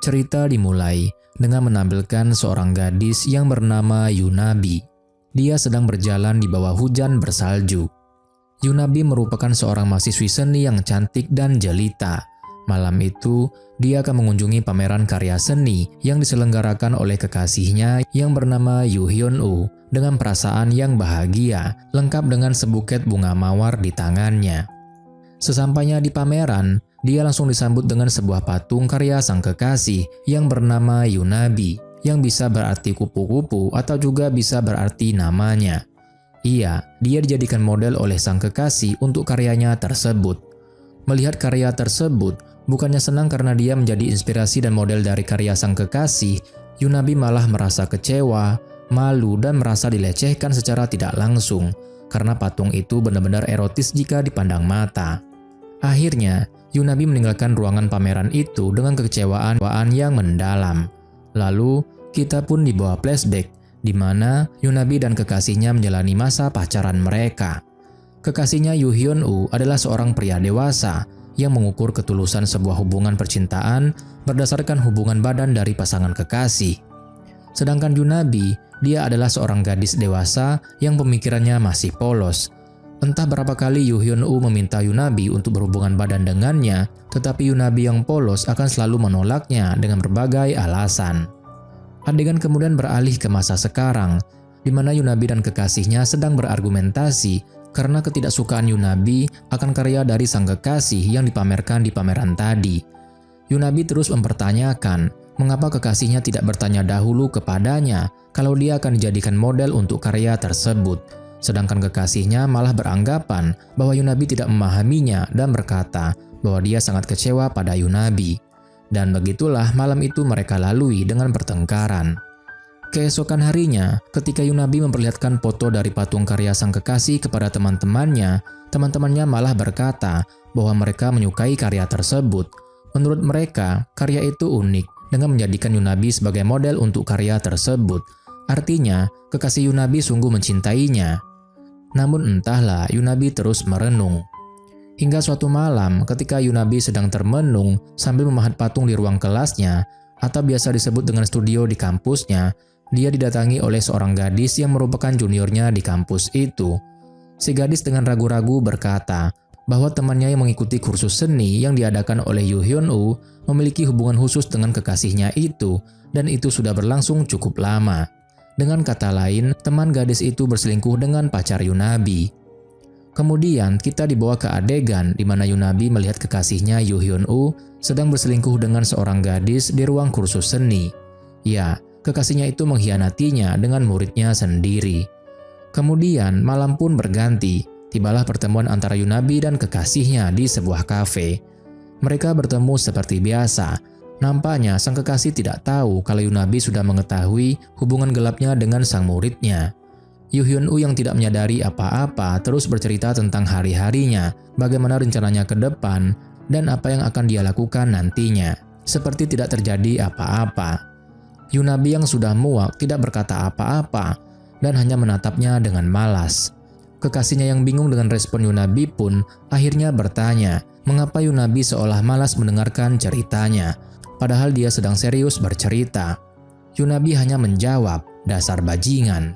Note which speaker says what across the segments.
Speaker 1: Cerita dimulai dengan menampilkan seorang gadis yang bernama Yunabi. Dia sedang berjalan di bawah hujan bersalju. Yunabi merupakan seorang mahasiswi seni yang cantik dan jelita. Malam itu, dia akan mengunjungi pameran karya seni yang diselenggarakan oleh kekasihnya yang bernama Yoo Hyun-woo dengan perasaan yang bahagia, lengkap dengan sebuket bunga mawar di tangannya. Sesampainya di pameran, dia langsung disambut dengan sebuah patung karya sang kekasih yang bernama Yunabi, yang bisa berarti kupu-kupu atau juga bisa berarti namanya. Iya, dia dijadikan model oleh sang kekasih untuk karyanya tersebut. Melihat karya tersebut, bukannya senang karena dia menjadi inspirasi dan model dari karya sang kekasih, Yunabi malah merasa kecewa, malu, dan merasa dilecehkan secara tidak langsung, karena patung itu benar-benar erotis jika dipandang mata. Akhirnya, Yunabi meninggalkan ruangan pameran itu dengan kekecewaan yang mendalam. Lalu, kita pun dibawa flashback, di mana Yunabi dan kekasihnya menjalani masa pacaran mereka. Kekasihnya Yoo Hyun-woo adalah seorang pria dewasa yang mengukur ketulusan sebuah hubungan percintaan berdasarkan hubungan badan dari pasangan kekasih. Sedangkan Yunabi, dia adalah seorang gadis dewasa yang pemikirannya masih polos. Entah berapa kali Yoo Hyun-woo meminta Yunabi untuk berhubungan badan dengannya, tetapi Yunabi yang polos akan selalu menolaknya dengan berbagai alasan. Adegan kemudian beralih ke masa sekarang, di mana Yunabi dan kekasihnya sedang berargumentasi karena ketidaksukaan Yunabi akan karya dari sang kekasih yang dipamerkan di pameran tadi. Yunabi terus mempertanyakan mengapa kekasihnya tidak bertanya dahulu kepadanya kalau dia akan dijadikan model untuk karya tersebut. Sedangkan kekasihnya malah beranggapan bahwa Yunabi tidak memahaminya dan berkata bahwa dia sangat kecewa pada Yunabi. Dan begitulah malam itu mereka lalui dengan pertengkaran. Keesokan harinya, ketika Yunabi memperlihatkan foto dari patung karya sang kekasih kepada teman-temannya, teman-temannya malah berkata bahwa mereka menyukai karya tersebut. Menurut mereka, karya itu unik dengan menjadikan Yunabi sebagai model untuk karya tersebut. Artinya, kekasih Yunabi sungguh mencintainya. Namun entahlah, Yunabi terus merenung. Hingga suatu malam ketika Yunabi sedang termenung sambil memahat patung di ruang kelasnya, atau biasa disebut dengan studio di kampusnya, dia didatangi oleh seorang gadis yang merupakan juniornya di kampus itu. Si gadis dengan ragu-ragu berkata bahwa temannya yang mengikuti kursus seni yang diadakan oleh Yoo Hyun-woo memiliki hubungan khusus dengan kekasihnya itu, dan itu sudah berlangsung cukup lama. Dengan kata lain, teman gadis itu berselingkuh dengan pacar Yunabi. Kemudian kita dibawa ke adegan di mana Yunabi melihat kekasihnya Yoo Hyun-woo sedang berselingkuh dengan seorang gadis di ruang kursus seni. Ya, kekasihnya itu mengkhianatinya dengan muridnya sendiri. Kemudian malam pun berganti, tibalah pertemuan antara Yunabi dan kekasihnya di sebuah kafe. Mereka bertemu seperti biasa. Nampaknya sang kekasih tidak tahu kalau Yunabi sudah mengetahui hubungan gelapnya dengan sang muridnya. Yoo Hyun-woo yang tidak menyadari apa-apa terus bercerita tentang hari-harinya, bagaimana rencananya ke depan, dan apa yang akan dia lakukan nantinya. Seperti tidak terjadi apa-apa. Yunabi yang sudah muak tidak berkata apa-apa, dan hanya menatapnya dengan malas. Kekasihnya yang bingung dengan respon Yunabi pun akhirnya bertanya, mengapa Yunabi seolah malas mendengarkan ceritanya. Padahal dia sedang serius bercerita. Yunabi hanya menjawab, dasar bajingan.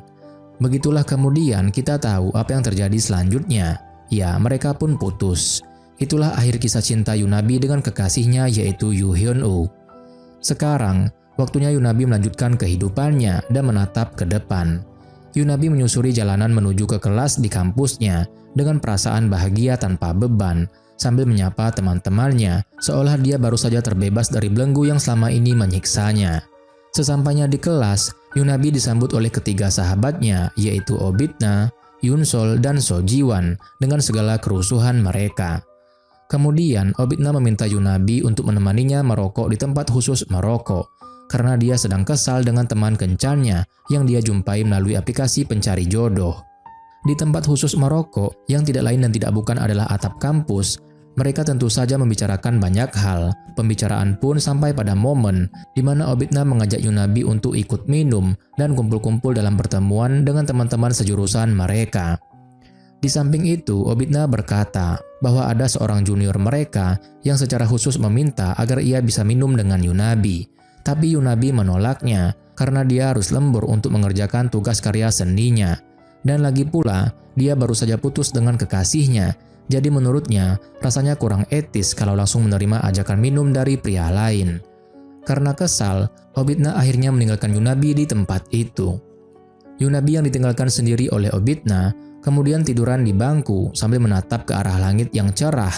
Speaker 1: Begitulah kemudian kita tahu apa yang terjadi selanjutnya. Ya, mereka pun putus. Itulah akhir kisah cinta Yunabi dengan kekasihnya yaitu Yoo Hyun-woo. Sekarang, waktunya Yunabi melanjutkan kehidupannya dan menatap ke depan. Yunabi menyusuri jalanan menuju ke kelas di kampusnya dengan perasaan bahagia tanpa beban, sambil menyapa teman-temannya, seolah dia baru saja terbebas dari belenggu yang selama ini menyiksanya. Sesampainya di kelas, Yunabi disambut oleh ketiga sahabatnya, yaitu Obitna, Yunsol, dan So Jiwan, dengan segala kerusuhan mereka. Kemudian, Obitna meminta Yunabi untuk menemaninya merokok di tempat khusus merokok, karena dia sedang kesal dengan teman kencannya yang dia jumpai melalui aplikasi pencari jodoh. Di tempat khusus merokok, yang tidak lain dan tidak bukan adalah atap kampus, mereka tentu saja membicarakan banyak hal. Pembicaraan pun sampai pada momen di mana Obitna mengajak Yunabi untuk ikut minum dan kumpul-kumpul dalam pertemuan dengan teman-teman sejurusan mereka. Di samping itu, Obitna berkata bahwa ada seorang junior mereka yang secara khusus meminta agar ia bisa minum dengan Yunabi. Tapi Yunabi menolaknya karena dia harus lembur untuk mengerjakan tugas karya seninya. Dan lagi pula, dia baru saja putus dengan kekasihnya. Jadi menurutnya, rasanya kurang etis kalau langsung menerima ajakan minum dari pria lain. Karena kesal, Obidna akhirnya meninggalkan Yunabi di tempat itu. Yunabi yang ditinggalkan sendiri oleh Obidna, kemudian tiduran di bangku sambil menatap ke arah langit yang cerah.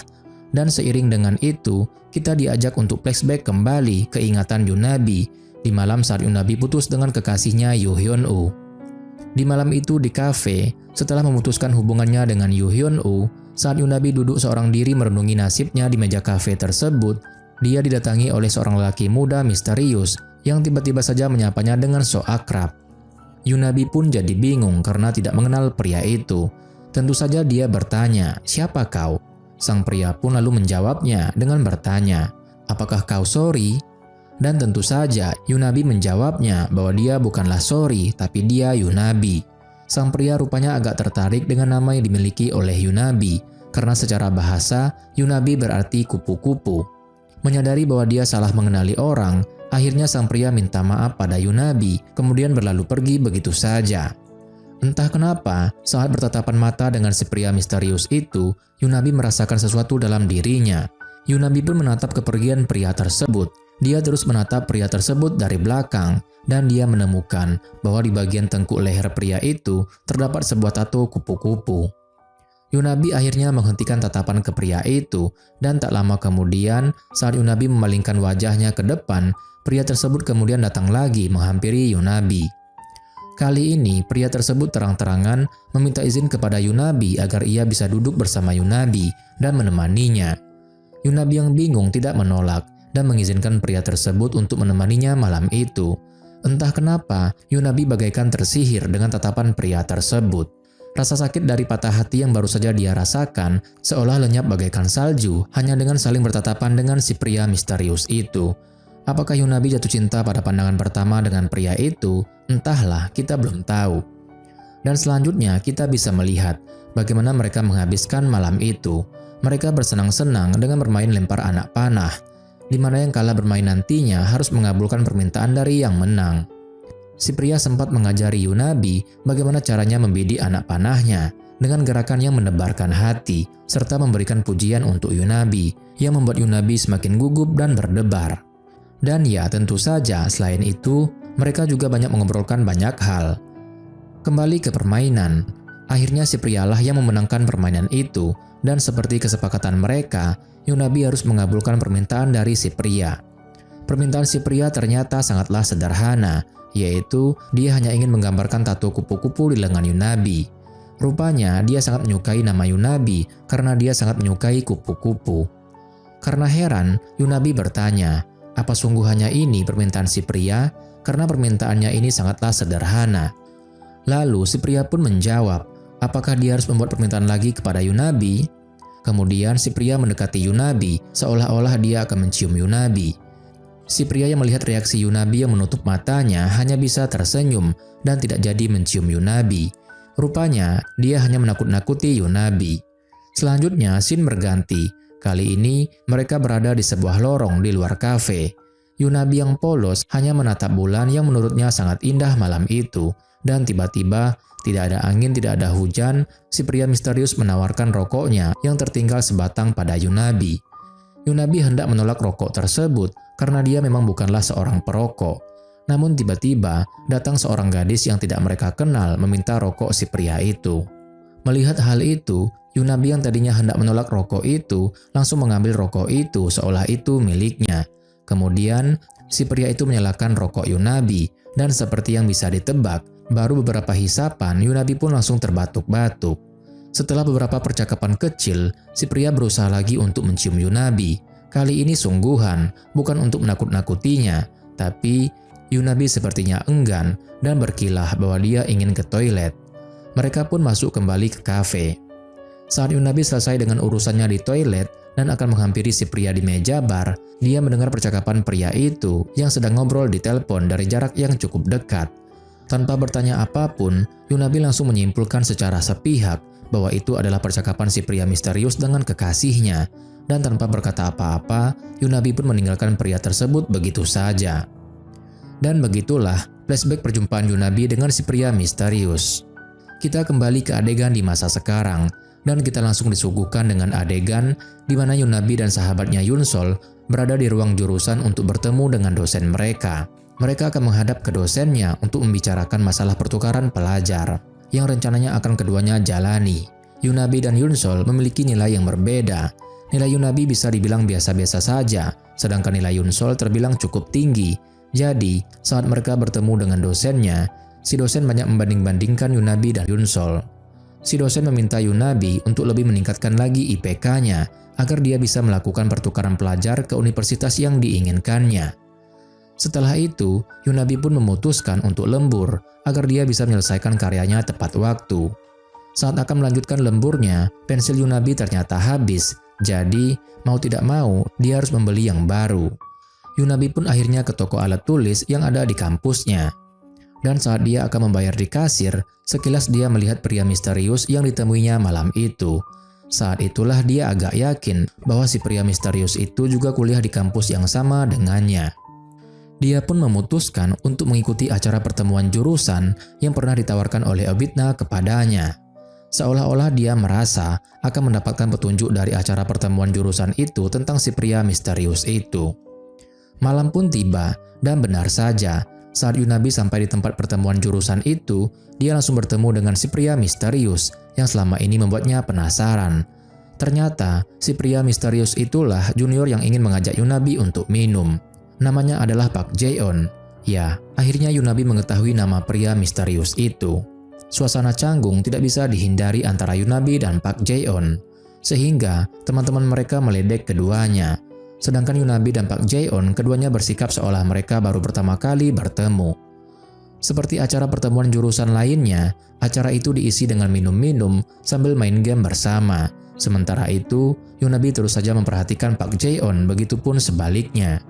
Speaker 1: Dan seiring dengan itu, kita diajak untuk flashback kembali ke ingatan Yunabi di malam saat Yunabi putus dengan kekasihnya Yoo Hyun-woo. Di malam itu di kafe, setelah memutuskan hubungannya dengan Yoo Hyun-woo, saat Yunabi duduk seorang diri merenungi nasibnya di meja kafe tersebut, dia didatangi oleh seorang lelaki muda misterius yang tiba-tiba saja menyapanya dengan sok akrab. Yunabi pun jadi bingung karena tidak mengenal pria itu. Tentu saja dia bertanya, "Siapa kau?" Sang pria pun lalu menjawabnya dengan bertanya, "Apakah kau Sori?" Dan tentu saja Yunabi menjawabnya bahwa dia bukanlah Sori, tapi dia Yunabi. Sang pria rupanya agak tertarik dengan nama yang dimiliki oleh Yunabi, karena secara bahasa Yunabi berarti kupu-kupu. Menyadari bahwa dia salah mengenali orang, akhirnya sang pria minta maaf pada Yunabi, kemudian berlalu pergi begitu saja. Entah kenapa, saat bertatapan mata dengan si pria misterius itu, Yunabi merasakan sesuatu dalam dirinya. Yunabi pun menatap kepergian pria tersebut. Dia terus menatap pria tersebut dari belakang, dan dia menemukan bahwa di bagian tengkuk leher pria itu terdapat sebuah tato kupu-kupu. Yunabi akhirnya menghentikan tatapan ke pria itu, dan tak lama kemudian, saat Yunabi memalingkan wajahnya ke depan, pria tersebut kemudian datang lagi menghampiri Yunabi. Kali ini, pria tersebut terang-terangan meminta izin kepada Yunabi agar ia bisa duduk bersama Yunabi dan menemaninya. Yunabi yang bingung tidak menolak dan mengizinkan pria tersebut untuk menemaninya malam itu. Entah kenapa, Yunabi bagaikan tersihir dengan tatapan pria tersebut. Rasa sakit dari patah hati yang baru saja dia rasakan seolah lenyap bagaikan salju hanya dengan saling bertatapan dengan si pria misterius itu. Apakah Yunabi jatuh cinta pada pandangan pertama dengan pria itu? Entahlah, kita belum tahu. Dan selanjutnya kita bisa melihat bagaimana mereka menghabiskan malam itu. Mereka bersenang-senang dengan bermain lempar anak panah, di mana yang kalah bermain nantinya harus mengabulkan permintaan dari yang menang. Si pria sempat mengajari Yunabi bagaimana caranya membidik anak panahnya dengan gerakan yang menebarkan hati, serta memberikan pujian untuk Yunabi yang membuat Yunabi semakin gugup dan berdebar. Dan ya tentu saja selain itu, mereka juga banyak mengobrolkan banyak hal. Kembali ke permainan, akhirnya si prialah yang memenangkan permainan itu, dan seperti kesepakatan mereka, Yunabi harus mengabulkan permintaan dari si pria. Permintaan si pria ternyata sangatlah sederhana, yaitu dia hanya ingin menggambarkan tato kupu-kupu di lengan Yunabi. Rupanya dia sangat menyukai nama Yunabi karena dia sangat menyukai kupu-kupu. Karena heran, Yunabi bertanya, apa sungguh hanya ini permintaan si pria? Karena permintaannya ini sangatlah sederhana. Lalu si pria pun menjawab, apakah dia harus membuat permintaan lagi kepada Yunabi? Kemudian si pria mendekati Yunabi seolah-olah dia akan mencium Yunabi. Si pria yang melihat reaksi Yunabi yang menutup matanya hanya bisa tersenyum dan tidak jadi mencium Yunabi. Rupanya dia hanya menakut-nakuti Yunabi. Selanjutnya scene berganti. Kali ini mereka berada di sebuah lorong di luar kafe. Yunabi yang polos hanya menatap bulan yang menurutnya sangat indah malam itu. Dan tiba-tiba, tidak ada angin, tidak ada hujan, si pria misterius menawarkan rokoknya yang tertinggal sebatang pada Yunabi. Yunabi hendak menolak rokok tersebut karena dia memang bukanlah seorang perokok. Namun tiba-tiba datang seorang gadis yang tidak mereka kenal meminta rokok si pria itu. Melihat hal itu, Yunabi yang tadinya hendak menolak rokok itu langsung mengambil rokok itu seolah itu miliknya. Kemudian, si pria itu menyalakan rokok Yunabi dan seperti yang bisa ditebak, baru beberapa hisapan Yunabi pun langsung terbatuk-batuk. Setelah beberapa percakapan kecil, si pria berusaha lagi untuk mencium Yunabi. Kali ini sungguhan, bukan untuk menakut-nakutinya, tapi Yunabi sepertinya enggan dan berkilah bahwa dia ingin ke toilet. Mereka pun masuk kembali ke kafe. Saat Yunabi selesai dengan urusannya di toilet dan akan menghampiri si pria di meja bar, dia mendengar percakapan pria itu yang sedang ngobrol di telepon dari jarak yang cukup dekat. Tanpa bertanya apapun, Yunabi langsung menyimpulkan secara sepihak bahwa itu adalah percakapan si pria misterius dengan kekasihnya. Dan tanpa berkata apa-apa, Yunabi pun meninggalkan pria tersebut begitu saja. Dan begitulah flashback perjumpaan Yunabi dengan si pria misterius. Kita kembali ke adegan di masa sekarang, dan kita langsung disuguhkan dengan adegan di mana Yunabi dan sahabatnya Yunsol berada di ruang jurusan untuk bertemu dengan dosen mereka. Mereka akan menghadap ke dosennya untuk membicarakan masalah pertukaran pelajar yang rencananya akan keduanya jalani. Yunabi dan Yunsol memiliki nilai yang berbeda. Nilai Yunabi bisa dibilang biasa-biasa saja, sedangkan nilai Yunsol terbilang cukup tinggi. Jadi, saat mereka bertemu dengan dosennya, si dosen banyak membanding-bandingkan Yunabi dan Yunsol. Si dosen meminta Yunabi untuk lebih meningkatkan lagi IPK-nya agar dia bisa melakukan pertukaran pelajar ke universitas yang diinginkannya. Setelah itu, Yunabi pun memutuskan untuk lembur agar dia bisa menyelesaikan karyanya tepat waktu. Saat akan melanjutkan lemburnya, pensil Yunabi ternyata habis, jadi mau tidak mau dia harus membeli yang baru. Yunabi pun akhirnya ke toko alat tulis yang ada di kampusnya. Dan saat dia akan membayar di kasir, sekilas dia melihat pria misterius yang ditemuinya malam itu. Saat itulah dia agak yakin bahwa si pria misterius itu juga kuliah di kampus yang sama dengannya. Dia pun memutuskan untuk mengikuti acara pertemuan jurusan yang pernah ditawarkan oleh Obidna kepadanya. Seolah-olah dia merasa akan mendapatkan petunjuk dari acara pertemuan jurusan itu tentang si pria misterius itu. Malam pun tiba, dan benar saja, saat Yunabi sampai di tempat pertemuan jurusan itu, dia langsung bertemu dengan si pria misterius yang selama ini membuatnya penasaran. Ternyata, si pria misterius itulah junior yang ingin mengajak Yunabi untuk minum. Namanya adalah Park Jae-on. Ya, akhirnya Yunabi mengetahui nama pria misterius itu. Suasana canggung tidak bisa dihindari antara Yunabi dan Park Jae-on, sehingga teman-teman mereka meledek keduanya. Sedangkan Yunabi dan Park Jae-on keduanya bersikap seolah mereka baru pertama kali bertemu. Seperti acara pertemuan jurusan lainnya, acara itu diisi dengan minum-minum sambil main game bersama. Sementara itu, Yunabi terus saja memperhatikan Park Jae-on, begitupun sebaliknya.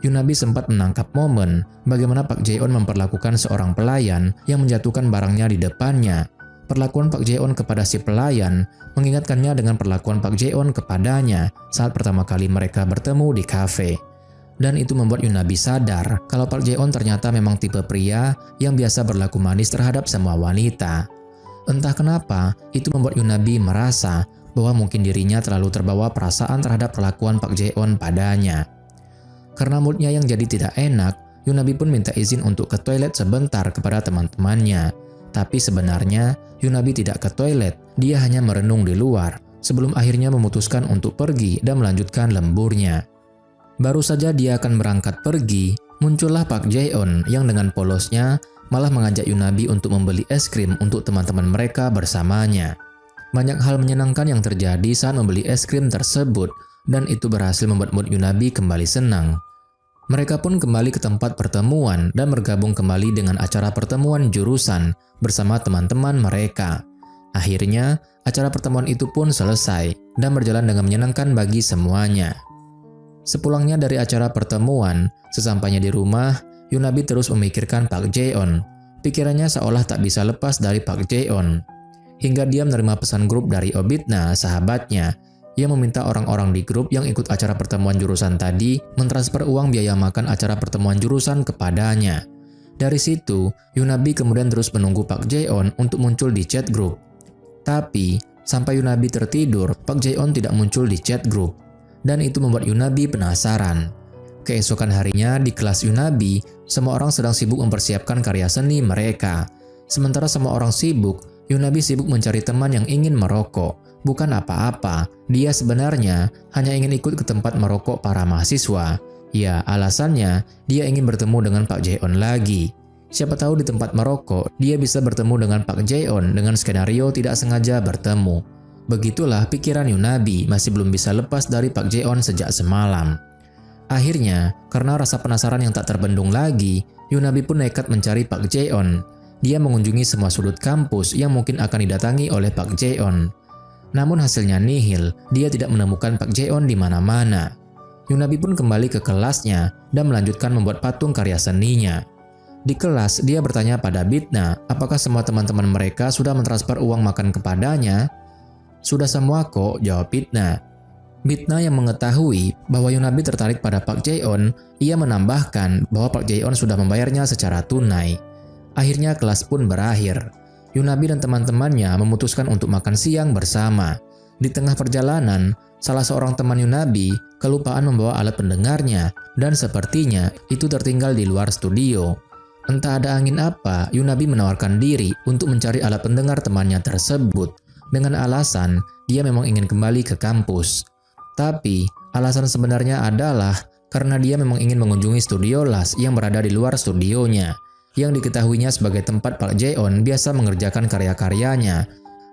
Speaker 1: Yunabi sempat menangkap momen bagaimana Park Jae-on memperlakukan seorang pelayan yang menjatuhkan barangnya di depannya. Perlakuan Park Jae-on kepada si pelayan mengingatkannya dengan perlakuan Park Jae-on kepadanya saat pertama kali mereka bertemu di kafe. Dan itu membuat Yunabi sadar kalau Park Jae-on ternyata memang tipe pria yang biasa berlaku manis terhadap semua wanita. Entah kenapa, itu membuat Yunabi merasa bahwa mungkin dirinya terlalu terbawa perasaan terhadap perlakuan Park Jae-on padanya. Karena moodnya yang jadi tidak enak, Yunabi pun minta izin untuk ke toilet sebentar kepada teman-temannya. Tapi sebenarnya, Yunabi tidak ke toilet, dia hanya merenung di luar, sebelum akhirnya memutuskan untuk pergi dan melanjutkan lemburnya. Baru saja dia akan berangkat pergi, muncullah Park Jae-on yang dengan polosnya malah mengajak Yunabi untuk membeli es krim untuk teman-teman mereka bersamanya. Banyak hal menyenangkan yang terjadi saat membeli es krim tersebut, dan itu berhasil membuat mood Yunabi kembali senang. Mereka pun kembali ke tempat pertemuan dan bergabung kembali dengan acara pertemuan jurusan bersama teman-teman mereka. Akhirnya, acara pertemuan itu pun selesai dan berjalan dengan menyenangkan bagi semuanya. Sepulangnya dari acara pertemuan, sesampainya di rumah, Yunabi terus memikirkan Park Jae-on. Pikirannya seolah tak bisa lepas dari Park Jae-on. Hingga dia menerima pesan grup dari Obidna, sahabatnya, yang meminta orang-orang di grup yang ikut acara pertemuan jurusan tadi mentransfer uang biaya makan acara pertemuan jurusan kepadanya. Dari situ, Yunabi kemudian terus menunggu Park Jae-on untuk muncul di chat grup. Tapi, sampai Yunabi tertidur, Park Jae-on tidak muncul di chat grup. Dan itu membuat Yunabi penasaran. Keesokan harinya di kelas Yunabi, semua orang sedang sibuk mempersiapkan karya seni mereka. Sementara semua orang sibuk, Yunabi sibuk mencari teman yang ingin merokok. Bukan apa-apa, dia sebenarnya hanya ingin ikut ke tempat merokok para mahasiswa. Ya, alasannya dia ingin bertemu dengan Park Jae-on lagi. Siapa tahu di tempat merokok, dia bisa bertemu dengan Park Jae-on dengan skenario tidak sengaja bertemu. Begitulah pikiran Yunabi masih belum bisa lepas dari Park Jae-on sejak semalam. Akhirnya, karena rasa penasaran yang tak terbendung lagi, Yunabi pun nekat mencari Park Jae-on. Dia mengunjungi semua sudut kampus yang mungkin akan didatangi oleh Park Jae-on. Namun hasilnya nihil, dia tidak menemukan Park Jae-on di mana-mana. Yunabi pun kembali ke kelasnya dan melanjutkan membuat patung karya seninya. Di kelas, dia bertanya pada Bidna apakah semua teman-teman mereka sudah mentransfer uang makan kepadanya. Sudah semua kok, jawab Bidna. Bitna yang mengetahui bahwa Yunabi tertarik pada Pak Jae-on, ia menambahkan bahwa Pak Jae-on sudah membayarnya secara tunai. Akhirnya kelas pun berakhir. Yunabi dan teman-temannya memutuskan untuk makan siang bersama. Di tengah perjalanan, salah seorang teman Yunabi kelupaan membawa alat pendengarnya dan sepertinya itu tertinggal di luar studio. Entah ada angin apa, Yunabi menawarkan diri untuk mencari alat pendengar temannya tersebut dengan alasan dia memang ingin kembali ke kampus. Tapi, alasan sebenarnya adalah karena dia memang ingin mengunjungi studio las yang berada di luar studionya, yang diketahuinya sebagai tempat Pak Jae-on biasa mengerjakan karya-karyanya.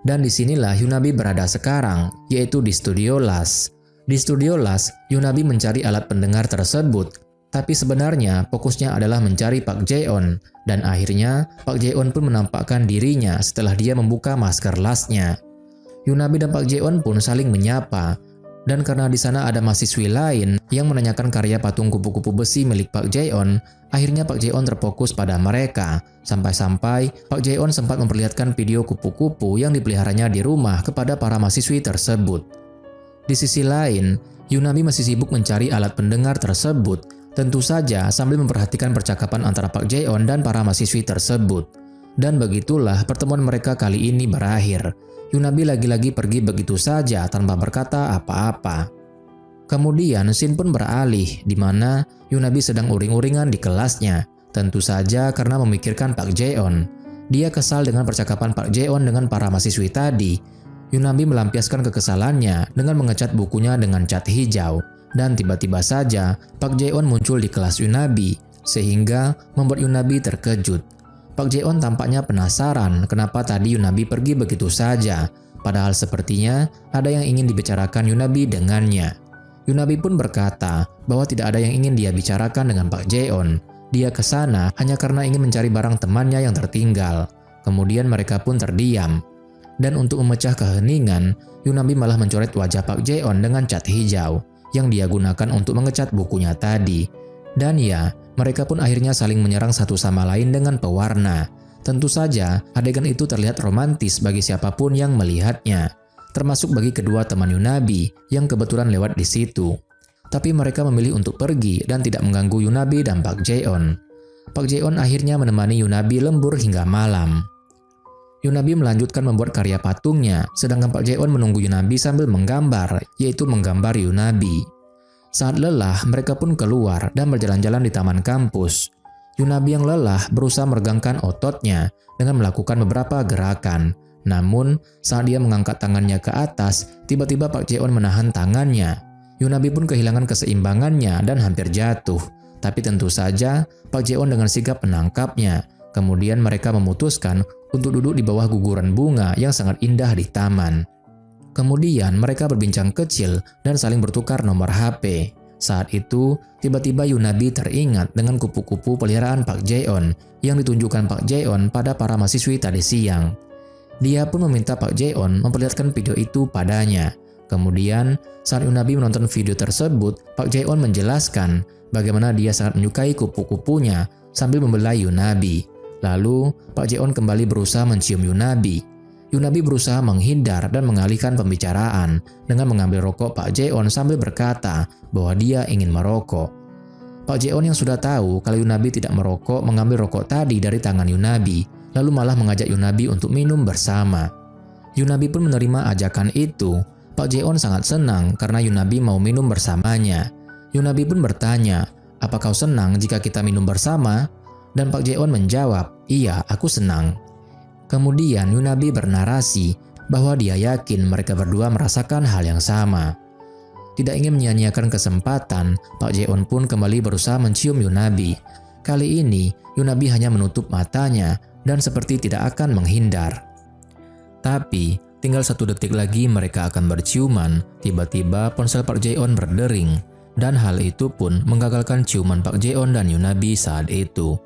Speaker 1: Dan disinilah Yunabi berada sekarang, yaitu di studio las. Di studio las, Yunabi mencari alat pendengar tersebut, tapi sebenarnya fokusnya adalah mencari Pak Jae-on, dan akhirnya Pak Jae-on pun menampakkan dirinya setelah dia membuka masker lasnya. Yunabi dan Pak Jae-on pun saling menyapa. Dan karena di sana ada mahasiswi lain yang menanyakan karya patung kupu-kupu besi milik Pak Jae-on, akhirnya Pak Jae-on terfokus pada mereka. Sampai-sampai Pak Jae-on sempat memperlihatkan video kupu-kupu yang dipeliharanya di rumah kepada para mahasiswi tersebut. Di sisi lain, Yunabi masih sibuk mencari alat pendengar tersebut, tentu saja sambil memperhatikan percakapan antara Pak Jae-on dan para mahasiswi tersebut. Dan begitulah pertemuan mereka kali ini berakhir. Yunabi lagi-lagi pergi begitu saja tanpa berkata apa-apa. Kemudian scene pun beralih di mana Yunabi sedang uring-uringan di kelasnya, tentu saja karena memikirkan Pak Jae-on. Dia kesal dengan percakapan Pak Jae-on dengan para mahasiswi tadi. Yunabi melampiaskan kekesalannya dengan mengecat bukunya dengan cat hijau. Dan tiba-tiba saja Pak Jae-on muncul di kelas Yunabi, sehingga membuat Yunabi terkejut. Pak Jae-on tampaknya penasaran kenapa tadi Yunabi pergi begitu saja, padahal sepertinya ada yang ingin dibicarakan Yunabi dengannya. Yunabi pun berkata bahwa tidak ada yang ingin dia bicarakan dengan Pak Jae-on. Dia ke sana hanya karena ingin mencari barang temannya yang tertinggal. Kemudian mereka pun terdiam. Dan untuk memecah keheningan, Yunabi malah mencoret wajah Pak Jae-on dengan cat hijau yang dia gunakan untuk mengecat bukunya tadi. Dan ya, mereka pun akhirnya saling menyerang satu sama lain dengan pewarna. Tentu saja, adegan itu terlihat romantis bagi siapapun yang melihatnya, termasuk bagi kedua teman Yunabi yang kebetulan lewat di situ. Tapi mereka memilih untuk pergi dan tidak mengganggu Yunabi dan Pak Jae-on. Pak Jae-on akhirnya menemani Yunabi lembur hingga malam. Yunabi melanjutkan membuat karya patungnya, sedangkan Pak Jae-on menunggu Yunabi sambil menggambar, yaitu menggambar Yunabi. Saat lelah, mereka pun keluar dan berjalan-jalan di taman kampus. Yunabi yang lelah berusaha meregangkan ototnya dengan melakukan beberapa gerakan. Namun, saat dia mengangkat tangannya ke atas, tiba-tiba Pak Jae-on menahan tangannya. Yunabi pun kehilangan keseimbangannya dan hampir jatuh. Tapi tentu saja, Pak Jae-on dengan sigap menangkapnya. Kemudian mereka memutuskan untuk duduk di bawah guguran bunga yang sangat indah di taman. Kemudian mereka berbincang kecil dan saling bertukar nomor HP. Saat itu, tiba-tiba Yunabi teringat dengan kupu-kupu peliharaan Pak Jae-on yang ditunjukkan Pak Jae-on pada para mahasiswi tadi siang. Dia pun meminta Pak Jae-on memperlihatkan video itu padanya. Kemudian, saat Yunabi menonton video tersebut, Pak Jae-on menjelaskan bagaimana dia sangat menyukai kupu-kupunya sambil membelai Yunabi. Lalu, Pak Jae-on kembali berusaha mencium Yunabi. Yunabi berusaha menghindar dan mengalihkan pembicaraan dengan mengambil rokok Pak Jae-on sambil berkata bahwa dia ingin merokok. Pak Jae-on yang sudah tahu kalau Yunabi tidak merokok mengambil rokok tadi dari tangan Yunabi, lalu malah mengajak Yunabi untuk minum bersama. Yunabi pun menerima ajakan itu. Pak Jae-on sangat senang karena Yunabi mau minum bersamanya. Yunabi pun bertanya, "Apa kau senang jika kita minum bersama?" Dan Pak Jae-on menjawab, "Iya, aku senang." Kemudian Yunabi bernarasi bahwa dia yakin mereka berdua merasakan hal yang sama. Tidak ingin menyia-nyiakan kesempatan, Pak Jae-on pun kembali berusaha mencium Yunabi. Kali ini, Yunabi hanya menutup matanya dan seperti tidak akan menghindar. Tapi, tinggal 1 detik lagi mereka akan berciuman. Tiba-tiba ponsel Pak Jae-on berdering, dan hal itu pun menggagalkan ciuman Pak Jae-on dan Yunabi saat itu.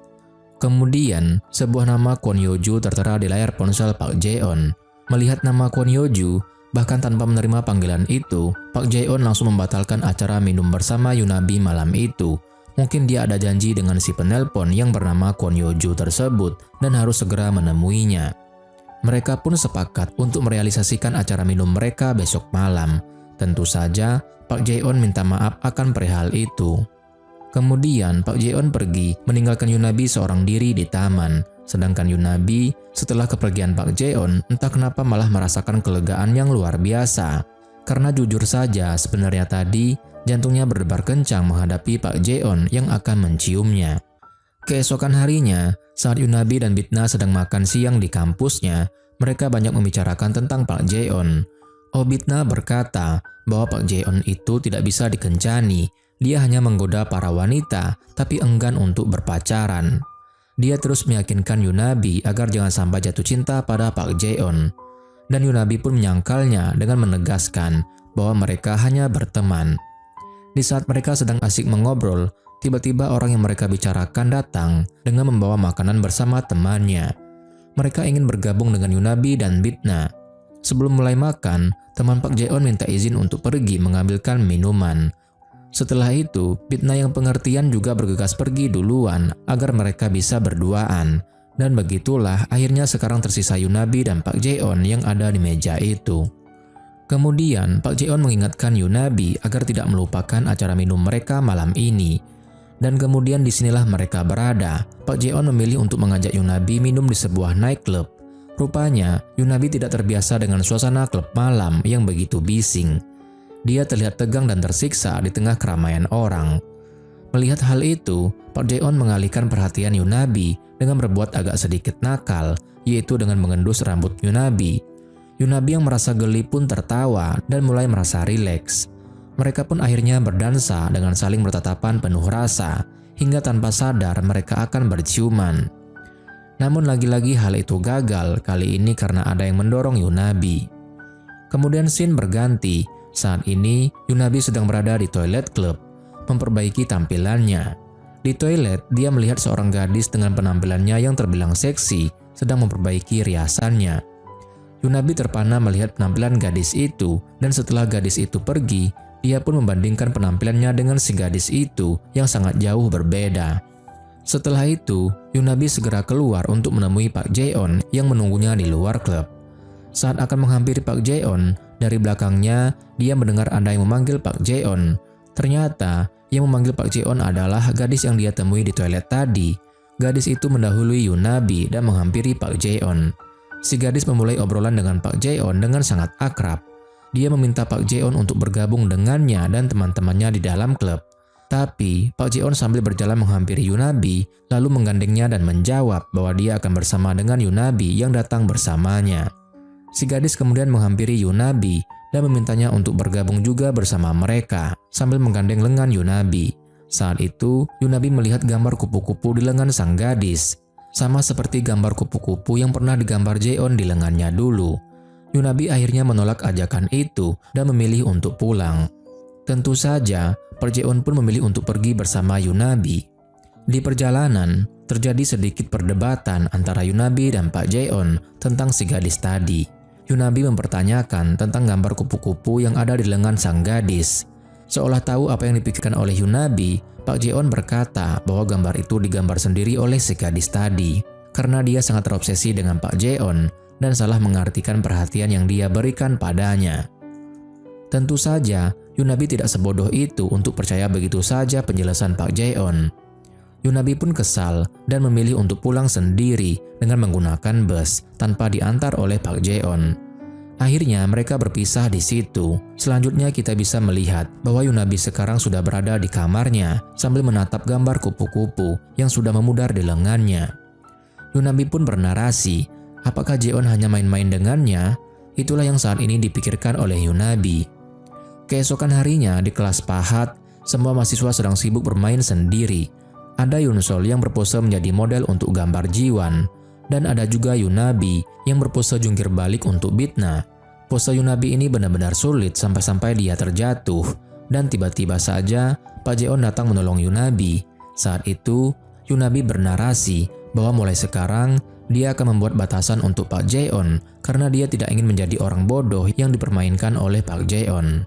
Speaker 1: Kemudian, sebuah nama Kwon Yo-ju tertera di layar ponsel Pak Jae-on. Melihat nama Kwon Yo-ju, bahkan tanpa menerima panggilan itu, Pak Jae-on langsung membatalkan acara minum bersama Yunabi malam itu. Mungkin dia ada janji dengan si penelpon yang bernama Kwon Yo-ju tersebut dan harus segera menemuinya. Mereka pun sepakat untuk merealisasikan acara minum mereka besok malam. Tentu saja, Pak Jae-on minta maaf akan perihal itu. Kemudian Pak Jae-on pergi meninggalkan Yunabi seorang diri di taman. Sedangkan Yunabi setelah kepergian Pak Jae-on entah kenapa malah merasakan kelegaan yang luar biasa. Karena jujur saja sebenarnya tadi jantungnya berdebar kencang menghadapi Pak Jae-on yang akan menciumnya. Keesokan harinya, saat Yunabi dan Bitna sedang makan siang di kampusnya, mereka banyak membicarakan tentang Pak Jae-on. Bitna berkata bahwa Pak Jae-on itu tidak bisa dikencani. Dia hanya menggoda para wanita, tapi enggan untuk berpacaran. Dia terus meyakinkan Yunabi agar jangan sampai jatuh cinta pada Pak Jae-on. Dan Yunabi pun menyangkalnya dengan menegaskan bahwa mereka hanya berteman. Di saat mereka sedang asik mengobrol, tiba-tiba orang yang mereka bicarakan datang dengan membawa makanan bersama temannya. Mereka ingin bergabung dengan Yunabi dan Bitna. Sebelum mulai makan, teman Pak Jae-on minta izin untuk pergi mengambilkan minuman. Setelah itu, Bitna yang pengertian juga bergegas pergi duluan agar mereka bisa berduaan. Dan begitulah akhirnya sekarang tersisa Yunabi dan Pak Jae-on yang ada di meja itu. Kemudian Pak Jae-on mengingatkan Yunabi agar tidak melupakan acara minum mereka malam ini. Dan kemudian disinilah mereka berada. Pak Jae-on memilih untuk mengajak Yunabi minum di sebuah nightclub. Rupanya, Yunabi tidak terbiasa dengan suasana klub malam yang begitu bising. Dia terlihat tegang dan tersiksa di tengah keramaian orang. Melihat hal itu, Pak Jae-on mengalihkan perhatian Yunabi dengan berbuat agak sedikit nakal, yaitu dengan mengendus rambut Yunabi. Yunabi yang merasa geli pun tertawa dan mulai merasa rileks. Mereka pun akhirnya berdansa dengan saling bertatapan penuh rasa, hingga tanpa sadar mereka akan berciuman. Namun lagi-lagi hal itu gagal, kali ini karena ada yang mendorong Yunabi. Kemudian scene berganti. Saat ini Yunabi sedang berada di toilet klub, memperbaiki tampilannya. Di toilet, dia melihat seorang gadis dengan penampilannya yang terbilang seksi sedang memperbaiki riasannya. Yunabi terpana melihat penampilan gadis itu, dan setelah gadis itu pergi, dia pun membandingkan penampilannya dengan si gadis itu yang sangat jauh berbeda. Setelah itu, Yunabi segera keluar untuk menemui Pak Jae-on yang menunggunya di luar klub. Saat akan menghampiri Pak Jae-on, dari belakangnya dia mendengar ada yang memanggil Pak Jae-on. Ternyata yang memanggil Pak Jae-on adalah gadis yang dia temui di toilet tadi. Gadis itu mendahului Yunabi dan menghampiri Pak Jae-on. Si gadis memulai obrolan dengan Pak Jae-on dengan sangat akrab. Dia meminta Pak Jae-on untuk bergabung dengannya dan teman-temannya di dalam klub. Tapi Pak Jae-on sambil berjalan menghampiri Yunabi, lalu menggandengnya dan menjawab bahwa dia akan bersama dengan Yunabi yang datang bersamanya. Si gadis kemudian menghampiri Yunabi dan memintanya untuk bergabung juga bersama mereka sambil menggandeng lengan Yunabi. Saat itu, Yunabi melihat gambar kupu-kupu di lengan sang gadis, sama seperti gambar kupu-kupu yang pernah digambar Jae-on di lengannya dulu. Yunabi akhirnya menolak ajakan itu dan memilih untuk pulang. Tentu saja, Pak Jae-on pun memilih untuk pergi bersama Yunabi. Di perjalanan, terjadi sedikit perdebatan antara Yunabi dan Pak Jae-on tentang si gadis tadi. Yunabi mempertanyakan tentang gambar kupu-kupu yang ada di lengan sang gadis. Seolah tahu apa yang dipikirkan oleh Yunabi, Pak Jae-on berkata bahwa gambar itu digambar sendiri oleh si gadis tadi, karena dia sangat terobsesi dengan Pak Jae-on dan salah mengartikan perhatian yang dia berikan padanya. Tentu saja, Yunabi tidak sebodoh itu untuk percaya begitu saja penjelasan Pak Jae-on. Yunabi pun kesal dan memilih untuk pulang sendiri dengan menggunakan bus tanpa diantar oleh Pak Jae-on. Akhirnya mereka berpisah di situ. Selanjutnya kita bisa melihat bahwa Yunabi sekarang sudah berada di kamarnya sambil menatap gambar kupu-kupu yang sudah memudar di lengannya. Yunabi pun bernarasi, apakah Jae-on hanya main-main dengannya? Itulah yang saat ini dipikirkan oleh Yunabi. Keesokan harinya di kelas pahat, semua mahasiswa sedang sibuk bermain sendiri. Ada Yunsol yang berpose menjadi model untuk gambar Jiwan, dan ada juga Yunabi yang berpose jungkir balik untuk Bitna. Pose Yunabi ini benar-benar sulit sampai-sampai dia terjatuh, dan tiba-tiba saja Pak Jae-on datang menolong Yunabi. Saat itu, Yunabi bernarasi bahwa mulai sekarang dia akan membuat batasan untuk Pak Jae-on karena dia tidak ingin menjadi orang bodoh yang dipermainkan oleh Pak Jae-on.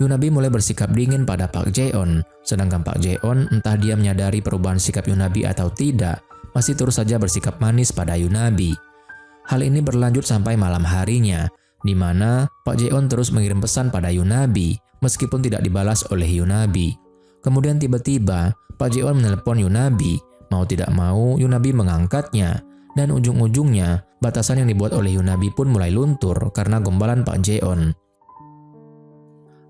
Speaker 1: Yunabi mulai bersikap dingin pada Pak Jae-on, sedangkan Pak Jae-on entah dia menyadari perubahan sikap Yunabi atau tidak, masih terus saja bersikap manis pada Yunabi. Hal ini berlanjut sampai malam harinya, di mana Pak Jeon terus mengirim pesan pada Yunabi meskipun tidak dibalas oleh Yunabi. Kemudian tiba-tiba Pak Jeon menelpon Yunabi. Mau tidak mau Yunabi mengangkatnya, dan ujung-ujungnya batasan yang dibuat oleh Yunabi pun mulai luntur karena gombalan Pak Jeon.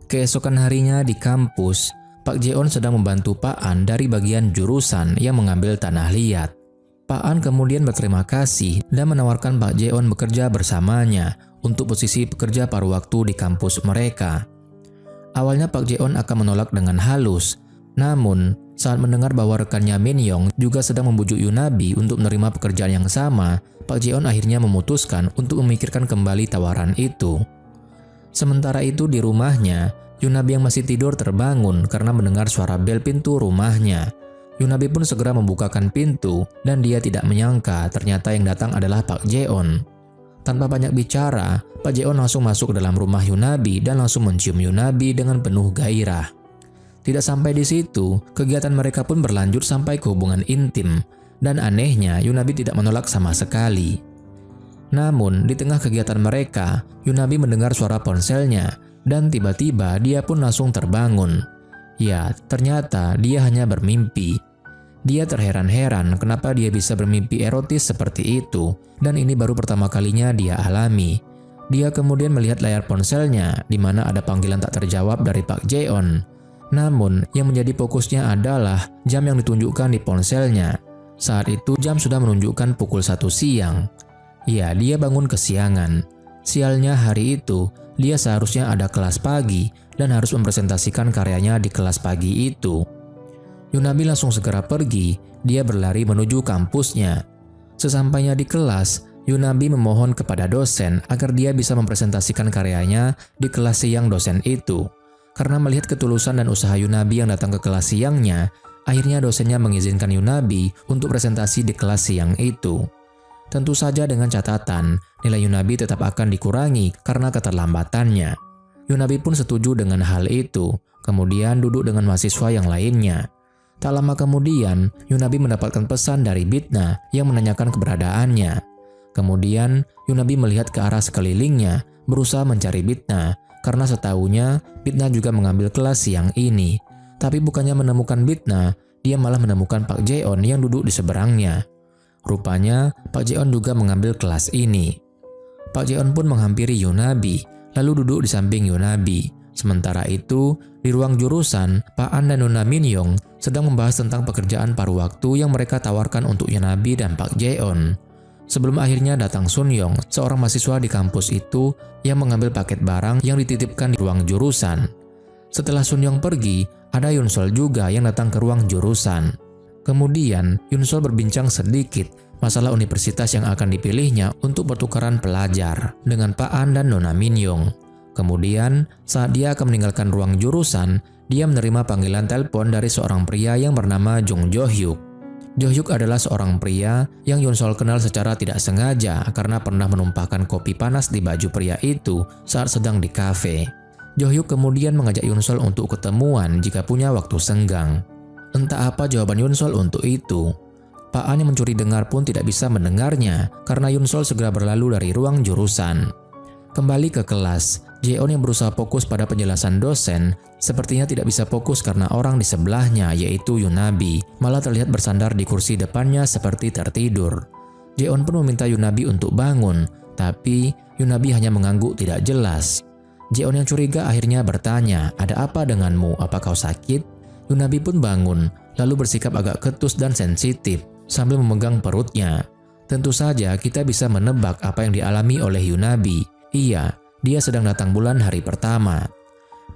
Speaker 1: Keesokan harinya di kampus, Pak Jeon sedang membantu Pak An dari bagian jurusan yang mengambil tanah liat. Pak An kemudian berterima kasih dan menawarkan Pak Jeon bekerja bersamanya untuk posisi pekerja paruh waktu di kampus mereka. Awalnya Pak Jeon akan menolak dengan halus, namun saat mendengar bahwa rekannya Min Yong juga sedang membujuk Yunabi untuk menerima pekerjaan yang sama, Pak Jeon akhirnya memutuskan untuk memikirkan kembali tawaran itu. Sementara itu di rumahnya, Yunabi yang masih tidur terbangun karena mendengar suara bel pintu rumahnya. Yunabi pun segera membukakan pintu dan dia tidak menyangka ternyata yang datang adalah Pak Jeon. Tanpa banyak bicara, Pak Jeon langsung masuk ke dalam rumah Yunabi dan langsung mencium Yunabi dengan penuh gairah. Tidak sampai di situ, kegiatan mereka pun berlanjut sampai ke hubungan intim, dan anehnya Yunabi tidak menolak sama sekali. Namun, di tengah kegiatan mereka, Yunabi mendengar suara ponselnya, dan tiba-tiba dia pun langsung terbangun. Ya, ternyata dia hanya bermimpi. Dia terheran-heran kenapa dia bisa bermimpi erotis seperti itu, dan ini baru pertama kalinya dia alami. Dia kemudian melihat layar ponselnya, di mana ada panggilan tak terjawab dari Pak Jeon. Namun, yang menjadi fokusnya adalah jam yang ditunjukkan di ponselnya. Saat itu jam sudah menunjukkan pukul 1 siang. Ya, dia bangun kesiangan. Sialnya hari itu, dia seharusnya ada kelas pagi dan harus mempresentasikan karyanya di kelas pagi itu. Yunabi langsung segera pergi, dia berlari menuju kampusnya. Sesampainya di kelas, Yunabi memohon kepada dosen agar dia bisa mempresentasikan karyanya di kelas siang dosen itu. Karena melihat ketulusan dan usaha Yunabi yang datang ke kelas siangnya, akhirnya dosennya mengizinkan Yunabi untuk presentasi di kelas siang itu. Tentu saja dengan catatan, nilai Yunabi tetap akan dikurangi karena keterlambatannya. Yunabi pun setuju dengan hal itu, kemudian duduk dengan mahasiswa yang lainnya. Tak lama kemudian, Yunabi mendapatkan pesan dari Bitna yang menanyakan keberadaannya. Kemudian, Yunabi melihat ke arah sekelilingnya, berusaha mencari Bitna, karena setahunya Bitna juga mengambil kelas siang ini. Tapi bukannya menemukan Bitna, dia malah menemukan Pak Jeon yang duduk di seberangnya. Rupanya, Pak Jeon juga mengambil kelas ini. Pak Jeon pun menghampiri Yunabi, lalu duduk di samping Yunabi. Sementara itu, di ruang jurusan, Pak An dan Nona Min Yong sedang membahas tentang pekerjaan paruh waktu yang mereka tawarkan untuk Yunabi dan Pak Jeon. Sebelum akhirnya datang Sun Yong, seorang mahasiswa di kampus itu yang mengambil paket barang yang dititipkan di ruang jurusan. Setelah Sun Yong pergi, ada Yun Sol juga yang datang ke ruang jurusan. Kemudian, Yun Sol berbincang sedikit masalah universitas yang akan dipilihnya untuk pertukaran pelajar dengan Pak An dan Nona Min Yong. Kemudian, saat dia akan meninggalkan ruang jurusan, dia menerima panggilan telepon dari seorang pria yang bernama Jung Jo Hyuk. Jo Hyuk adalah seorang pria yang Yun Sol kenal secara tidak sengaja karena pernah menumpahkan kopi panas di baju pria itu saat sedang di kafe. Jo Hyuk kemudian mengajak Yun Sol untuk ketemuan jika punya waktu senggang. Entah apa jawaban Yun Sol untuk itu. Pak An yang mencuri dengar pun tidak bisa mendengarnya karena Yun Sol segera berlalu dari ruang jurusan. Kembali ke kelas, Jeon yang berusaha fokus pada penjelasan dosen sepertinya tidak bisa fokus karena orang di sebelahnya yaitu Yunabi malah terlihat bersandar di kursi depannya seperti tertidur. Jeon pun meminta Yunabi untuk bangun, tapi Yunabi hanya mengangguk tidak jelas. Jeon yang curiga akhirnya bertanya, "Ada apa denganmu? Apa kau sakit?" Yunabi pun bangun, lalu bersikap agak ketus dan sensitif sambil memegang perutnya. Tentu saja kita bisa menebak apa yang dialami oleh Yunabi. Iya, dia sedang datang bulan hari pertama.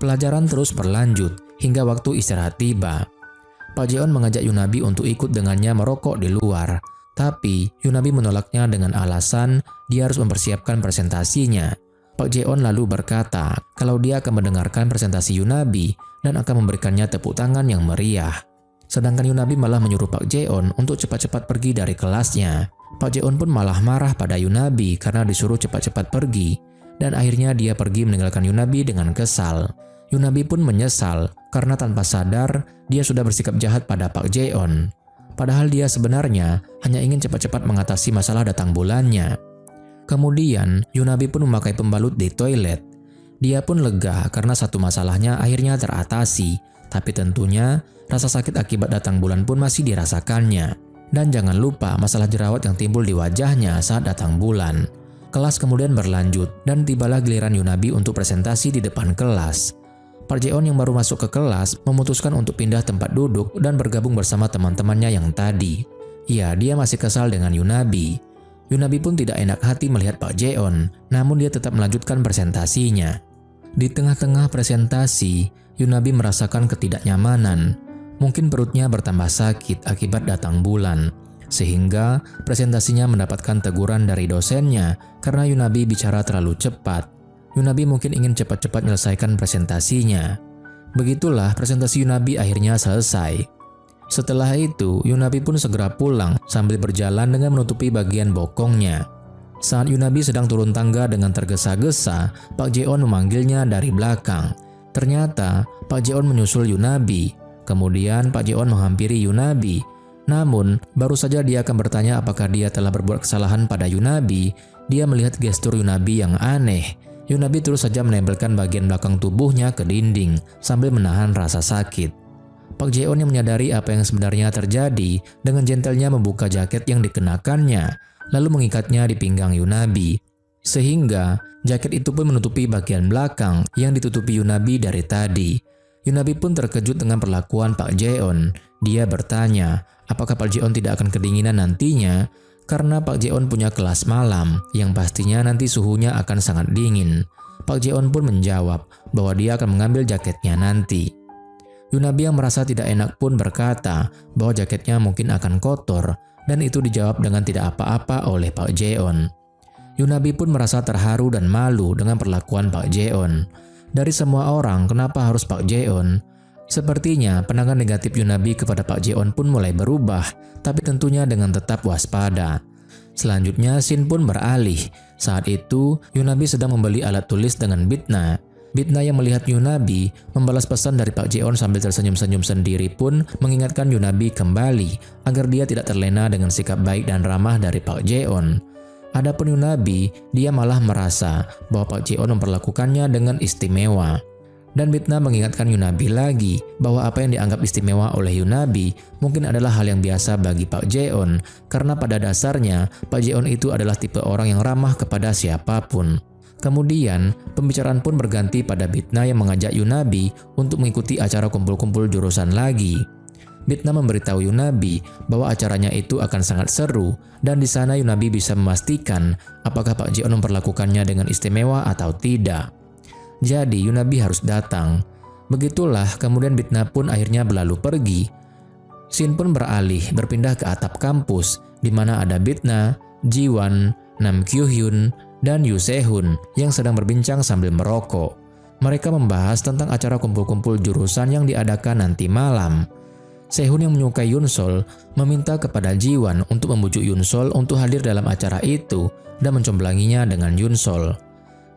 Speaker 1: Pelajaran terus berlanjut hingga waktu istirahat tiba. Pak Jeon mengajak Yunabi untuk ikut dengannya merokok di luar, tapi Yunabi menolaknya dengan alasan dia harus mempersiapkan presentasinya. Pak Jeon lalu berkata kalau dia akan mendengarkan presentasi Yunabi dan akan memberikannya tepuk tangan yang meriah. Sedangkan Yunabi malah menyuruh Pak Jeon untuk cepat-cepat pergi dari kelasnya. Pak Jeon pun malah marah pada Yunabi karena disuruh cepat-cepat pergi, dan akhirnya dia pergi meninggalkan Yunabi dengan kesal. Yunabi pun menyesal karena tanpa sadar dia sudah bersikap jahat pada Pak Jeon. Padahal dia sebenarnya hanya ingin cepat-cepat mengatasi masalah datang bulannya. Kemudian Yunabi pun memakai pembalut di toilet. Dia pun lega karena satu masalahnya akhirnya teratasi, tapi tentunya rasa sakit akibat datang bulan pun masih dirasakannya. Dan jangan lupa masalah jerawat yang timbul di wajahnya saat datang bulan. Kelas kemudian berlanjut dan tibalah giliran Yunabi untuk presentasi di depan kelas. Park Jae-on yang baru masuk ke kelas memutuskan untuk pindah tempat duduk dan bergabung bersama teman-temannya yang tadi. Ya, dia masih kesal dengan Yunabi. Yunabi pun tidak enak hati melihat Park Jae-on, namun dia tetap melanjutkan presentasinya. Di tengah-tengah presentasi, Yunabi merasakan ketidaknyamanan. Mungkin perutnya bertambah sakit akibat datang bulan, sehingga presentasinya mendapatkan teguran dari dosennya karena Yunabi bicara terlalu cepat. Yunabi mungkin ingin cepat-cepat menyelesaikan presentasinya. Begitulah presentasi Yunabi akhirnya selesai. Setelah itu, Yunabi pun segera pulang sambil berjalan dengan menutupi bagian bokongnya. Saat Yunabi sedang turun tangga dengan tergesa-gesa, Park Jae-on memanggilnya dari belakang. Ternyata, Park Jae-on menyusul Yunabi. Kemudian Park Jae-on menghampiri Yunabi. Namun, baru saja dia akan bertanya apakah dia telah berbuat kesalahan pada Yunabi, dia melihat gestur Yunabi yang aneh. Yunabi terus saja menempelkan bagian belakang tubuhnya ke dinding sambil menahan rasa sakit. Park Jae-on yang menyadari apa yang sebenarnya terjadi dengan gentlenya membuka jaket yang dikenakannya, lalu mengikatnya di pinggang Yunabi. Sehingga jaket itu pun menutupi bagian belakang yang ditutupi Yunabi dari tadi. Yunabi pun terkejut dengan perlakuan Park Jae-on. Dia bertanya, apakah Park Jae-on tidak akan kedinginan nantinya? Karena Park Jae-on punya kelas malam yang pastinya nanti suhunya akan sangat dingin. Park Jae-on pun menjawab bahwa dia akan mengambil jaketnya nanti. Yunabi yang merasa tidak enak pun berkata bahwa jaketnya mungkin akan kotor, dan itu dijawab dengan tidak apa-apa oleh Park Jae-on. Yunabi pun merasa terharu dan malu dengan perlakuan Park Jae-on. Dari semua orang, kenapa harus Park Jae-on? Sepertinya pandangan negatif Yunabi kepada Park Jae-on pun mulai berubah, tapi tentunya dengan tetap waspada. Selanjutnya, scene pun beralih. Saat itu, Yunabi sedang membeli alat tulis dengan Bitna. Bitna yang melihat Yunabi membalas pesan dari Park Jae-on sambil tersenyum-senyum sendiri pun mengingatkan Yunabi kembali agar dia tidak terlena dengan sikap baik dan ramah dari Park Jae-on. Adapun Yunabi, dia malah merasa bahwa Park Jae-on memperlakukannya dengan istimewa. Dan Bitna mengingatkan Yunabi lagi bahwa apa yang dianggap istimewa oleh Yunabi mungkin adalah hal yang biasa bagi Park Jae-on karena pada dasarnya Park Jae-on itu adalah tipe orang yang ramah kepada siapapun. Kemudian, pembicaraan pun berganti pada Bitna yang mengajak Yunabi untuk mengikuti acara kumpul-kumpul jurusan lagi. Bitna memberitahu Yunabi bahwa acaranya itu akan sangat seru dan di sana Yunabi bisa memastikan apakah Park Jae-on memperlakukannya dengan istimewa atau tidak. Jadi Yunabi harus datang. Begitulah kemudian Bitna pun akhirnya berlalu pergi. Scene pun berpindah ke atap kampus di mana ada Bitna, Jiwon, Nam Kyu-hyun, dan Yoo Se-hun yang sedang berbincang sambil merokok. Mereka membahas tentang acara kumpul-kumpul jurusan yang diadakan nanti malam. Se-hun yang menyukai Yoon-sol meminta kepada Jiwon untuk membujuk Yoon-sol untuk hadir dalam acara itu dan mencomblanginya dengan Yoon-sol.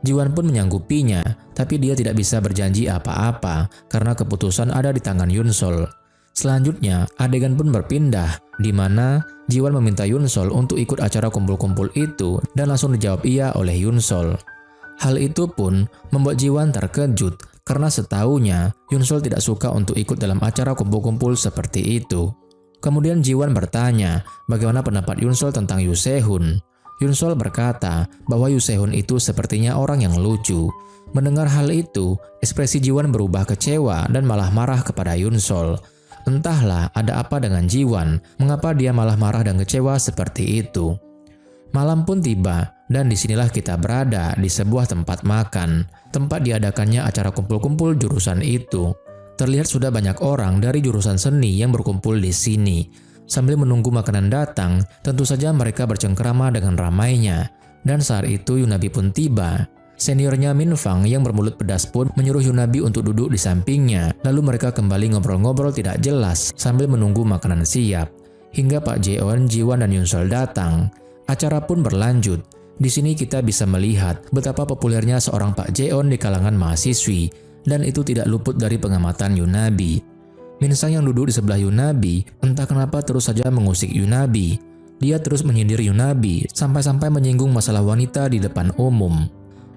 Speaker 1: Jiwon pun menyanggupinya, tapi dia tidak bisa berjanji apa-apa karena keputusan ada di tangan Yoon-sol. Selanjutnya, adegan pun berpindah, di mana Jiwon meminta Yoon-sol untuk ikut acara kumpul-kumpul itu dan langsung dijawab iya oleh Yoon-sol. Hal itu pun membuat Jiwon terkejut karena setaunya Yoon-sol tidak suka untuk ikut dalam acara kumpul-kumpul seperti itu. Kemudian Jiwon bertanya bagaimana pendapat Yoon-sol tentang Yoo Se-hun. Yoon-sol berkata bahwa Yoo Se-hun itu sepertinya orang yang lucu. Mendengar hal itu, ekspresi Jiwon berubah kecewa dan malah marah kepada Yoon-sol. Entahlah ada apa dengan Jiwon, mengapa dia malah marah dan kecewa seperti itu. Malam pun tiba dan disinilah kita berada di sebuah tempat makan, tempat diadakannya acara kumpul-kumpul jurusan itu. Terlihat sudah banyak orang dari jurusan seni yang berkumpul di sini. Sambil menunggu makanan datang, tentu saja mereka bercengkerama dengan ramainya. Dan saat itu Yunabi pun tiba. Seniornya Min Fang yang bermulut pedas pun menyuruh Yunabi untuk duduk di sampingnya. Lalu mereka kembali ngobrol-ngobrol tidak jelas sambil menunggu makanan siap. Hingga Park Jae-on, Jiwon, dan Yoon-sol datang. Acara pun berlanjut. Di sini kita bisa melihat betapa populernya seorang Park Jae-on di kalangan mahasiswi. Dan itu tidak luput dari pengamatan Yunabi. Min Sang yang duduk di sebelah Yunabi entah kenapa terus saja mengusik Yunabi. Dia terus menyindir Yunabi sampai-sampai menyinggung masalah wanita di depan umum.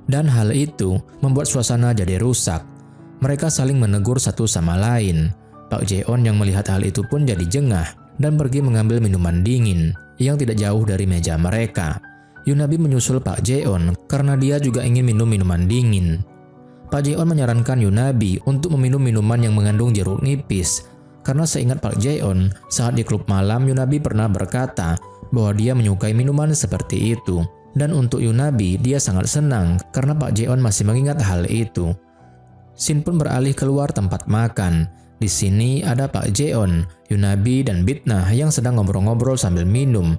Speaker 1: Dan hal itu membuat suasana jadi rusak. Mereka saling menegur satu sama lain. Pak Jeon yang melihat hal itu pun jadi jengah dan pergi mengambil minuman dingin yang tidak jauh dari meja mereka. Yunabi menyusul Pak Jeon karena dia juga ingin minum minuman dingin. Pak Jeon menyarankan Yunabi untuk meminum minuman yang mengandung jeruk nipis. Karena seingat Pak Jeon, saat di klub malam Yunabi pernah berkata bahwa dia menyukai minuman seperti itu. Dan untuk Yunabi, dia sangat senang karena Pak Jeon masih mengingat hal itu. Shin pun beralih keluar tempat makan. Di sini ada Pak Jeon, Yunabi, dan Bitnah yang sedang ngobrol-ngobrol sambil minum.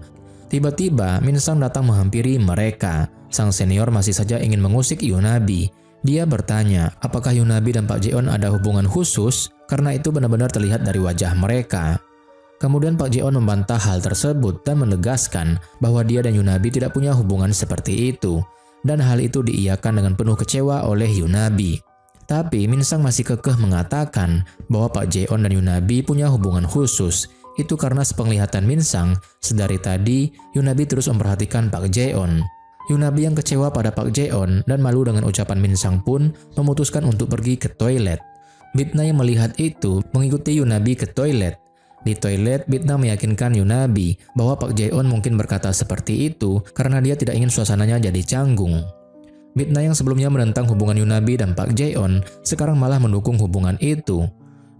Speaker 1: Tiba-tiba Min Sang datang menghampiri mereka. Sang senior masih saja ingin mengusik Yunabi. Dia bertanya apakah Yunabi dan Pak Jeon ada hubungan khusus karena itu benar-benar terlihat dari wajah mereka. Kemudian Pak Jeon membantah hal tersebut dan menegaskan bahwa dia dan Yunabi tidak punya hubungan seperti itu. Dan hal itu diiyakan dengan penuh kecewa oleh Yunabi. Tapi Min Sang masih kekeh mengatakan bahwa Pak Jeon dan Yunabi punya hubungan khusus. Itu karena sepenglihatan Min Sang, sedari tadi Yunabi terus memperhatikan Pak Jeon. Yunabi yang kecewa pada Pak Jeon dan malu dengan ucapan Min Sang pun memutuskan untuk pergi ke toilet. Bitnah yang melihat itu mengikuti Yunabi ke toilet. Di toilet, Bitnah meyakinkan Yunabi bahwa Pak Jeon mungkin berkata seperti itu karena dia tidak ingin suasananya jadi canggung. Bitnah yang sebelumnya menentang hubungan Yunabi dan Pak Jeon sekarang malah mendukung hubungan itu.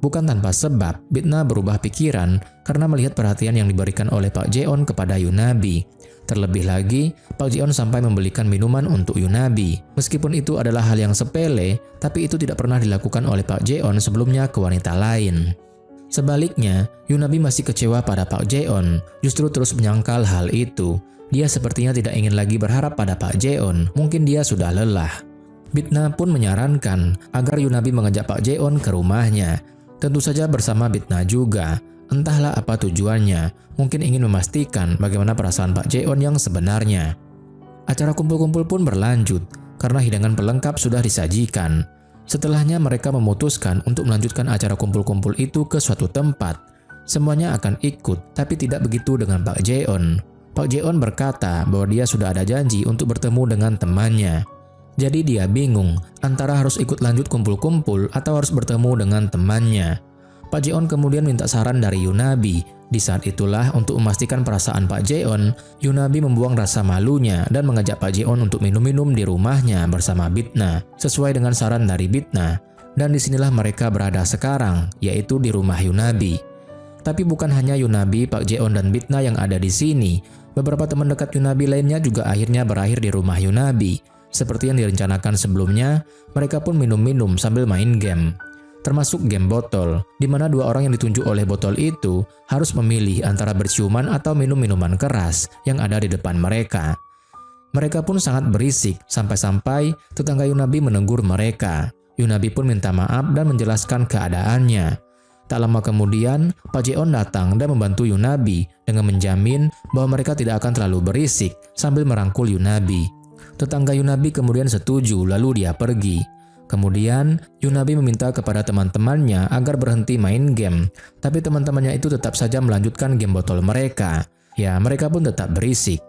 Speaker 1: Bukan tanpa sebab, Bitnah berubah pikiran karena melihat perhatian yang diberikan oleh Pak Jeon kepada Yunabi. Terlebih lagi, Pak Jeon sampai membelikan minuman untuk Yunabi. Meskipun itu adalah hal yang sepele, tapi itu tidak pernah dilakukan oleh Pak Jeon sebelumnya ke wanita lain. Sebaliknya, Yunabi masih kecewa pada Pak Jeon, justru terus menyangkal hal itu. Dia sepertinya tidak ingin lagi berharap pada Pak Jeon, mungkin dia sudah lelah. Bitnah pun menyarankan agar Yunabi mengajak Pak Jeon ke rumahnya. Tentu saja bersama Bitnah juga. Entahlah apa tujuannya, mungkin ingin memastikan bagaimana perasaan Pak Jeon yang sebenarnya. Acara kumpul-kumpul pun berlanjut, karena hidangan pelengkap sudah disajikan. Setelahnya mereka memutuskan untuk melanjutkan acara kumpul-kumpul itu ke suatu tempat. Semuanya akan ikut, tapi tidak begitu dengan Pak Jeon. Pak Jeon berkata bahwa dia sudah ada janji untuk bertemu dengan temannya. Jadi dia bingung antara harus ikut lanjut kumpul-kumpul atau harus bertemu dengan temannya. Pak Jeon kemudian minta saran dari Yunabi. Di saat itulah untuk memastikan perasaan Pak Jeon, Yunabi membuang rasa malunya dan mengajak Pak Jeon untuk minum-minum di rumahnya bersama Bitnah, sesuai dengan saran dari Bitnah. Dan disinilah mereka berada sekarang, yaitu di rumah Yunabi. Tapi bukan hanya Yunabi, Pak Jeon, dan Bitnah yang ada di sini. Beberapa teman dekat Yunabi lainnya juga akhirnya berakhir di rumah Yunabi. Seperti yang direncanakan sebelumnya, mereka pun minum-minum sambil main game. Termasuk game botol, di mana dua orang yang ditunjuk oleh botol itu harus memilih antara berciuman atau minum minuman keras yang ada di depan mereka. Mereka pun sangat berisik, sampai-sampai tetangga Yunabi menegur mereka. Yunabi pun minta maaf dan menjelaskan keadaannya. Tak lama kemudian, Pak Jeon datang dan membantu Yunabi dengan menjamin bahwa mereka tidak akan terlalu berisik sambil merangkul Yunabi. Tetangga Yunabi kemudian setuju, lalu dia pergi. Kemudian, Yunabi meminta kepada teman-temannya agar berhenti main game, tapi teman-temannya itu tetap saja melanjutkan game botol mereka. Ya, mereka pun tetap berisik.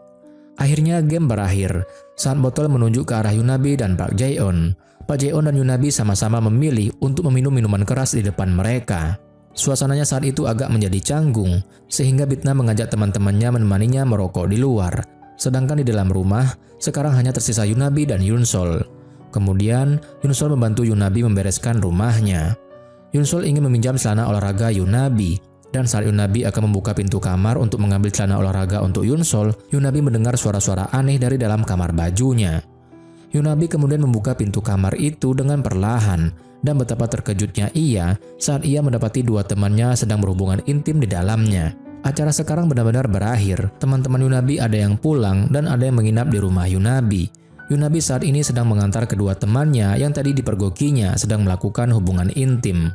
Speaker 1: Akhirnya game berakhir, saat botol menunjuk ke arah Yunabi dan Pak Jeon. Pak Jeon dan Yunabi sama-sama memilih untuk meminum minuman keras di depan mereka. Suasananya saat itu agak menjadi canggung, sehingga Bitnah mengajak teman-temannya menemaninya merokok di luar. Sedangkan di dalam rumah, sekarang hanya tersisa Yunabi dan Yunsol. Kemudian, Yunsol membantu Yunabi membereskan rumahnya. Yunsol ingin meminjam celana olahraga Yunabi, dan saat Yunabi akan membuka pintu kamar untuk mengambil celana olahraga untuk Yunsol, Yunabi mendengar suara-suara aneh dari dalam kamar bajunya. Yunabi kemudian membuka pintu kamar itu dengan perlahan, dan betapa terkejutnya ia saat ia mendapati dua temannya sedang berhubungan intim di dalamnya. Acara sekarang benar-benar berakhir, teman-teman Yunabi ada yang pulang dan ada yang menginap di rumah Yunabi. Yunabi saat ini sedang mengantar kedua temannya yang tadi dipergokinya sedang melakukan hubungan intim.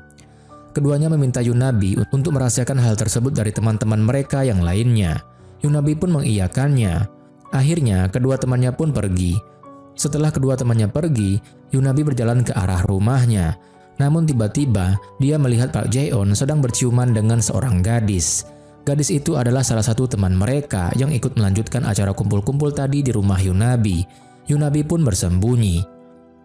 Speaker 1: Keduanya meminta Yunabi untuk merahasiakan hal tersebut dari teman-teman mereka yang lainnya. Yunabi pun mengiyakannya. Akhirnya, kedua temannya pun pergi. Setelah kedua temannya pergi, Yunabi berjalan ke arah rumahnya. Namun tiba-tiba, dia melihat Pak Jeon sedang berciuman dengan seorang gadis. Gadis itu adalah salah satu teman mereka yang ikut melanjutkan acara kumpul-kumpul tadi di rumah Yunabi. Yunabi pun bersembunyi.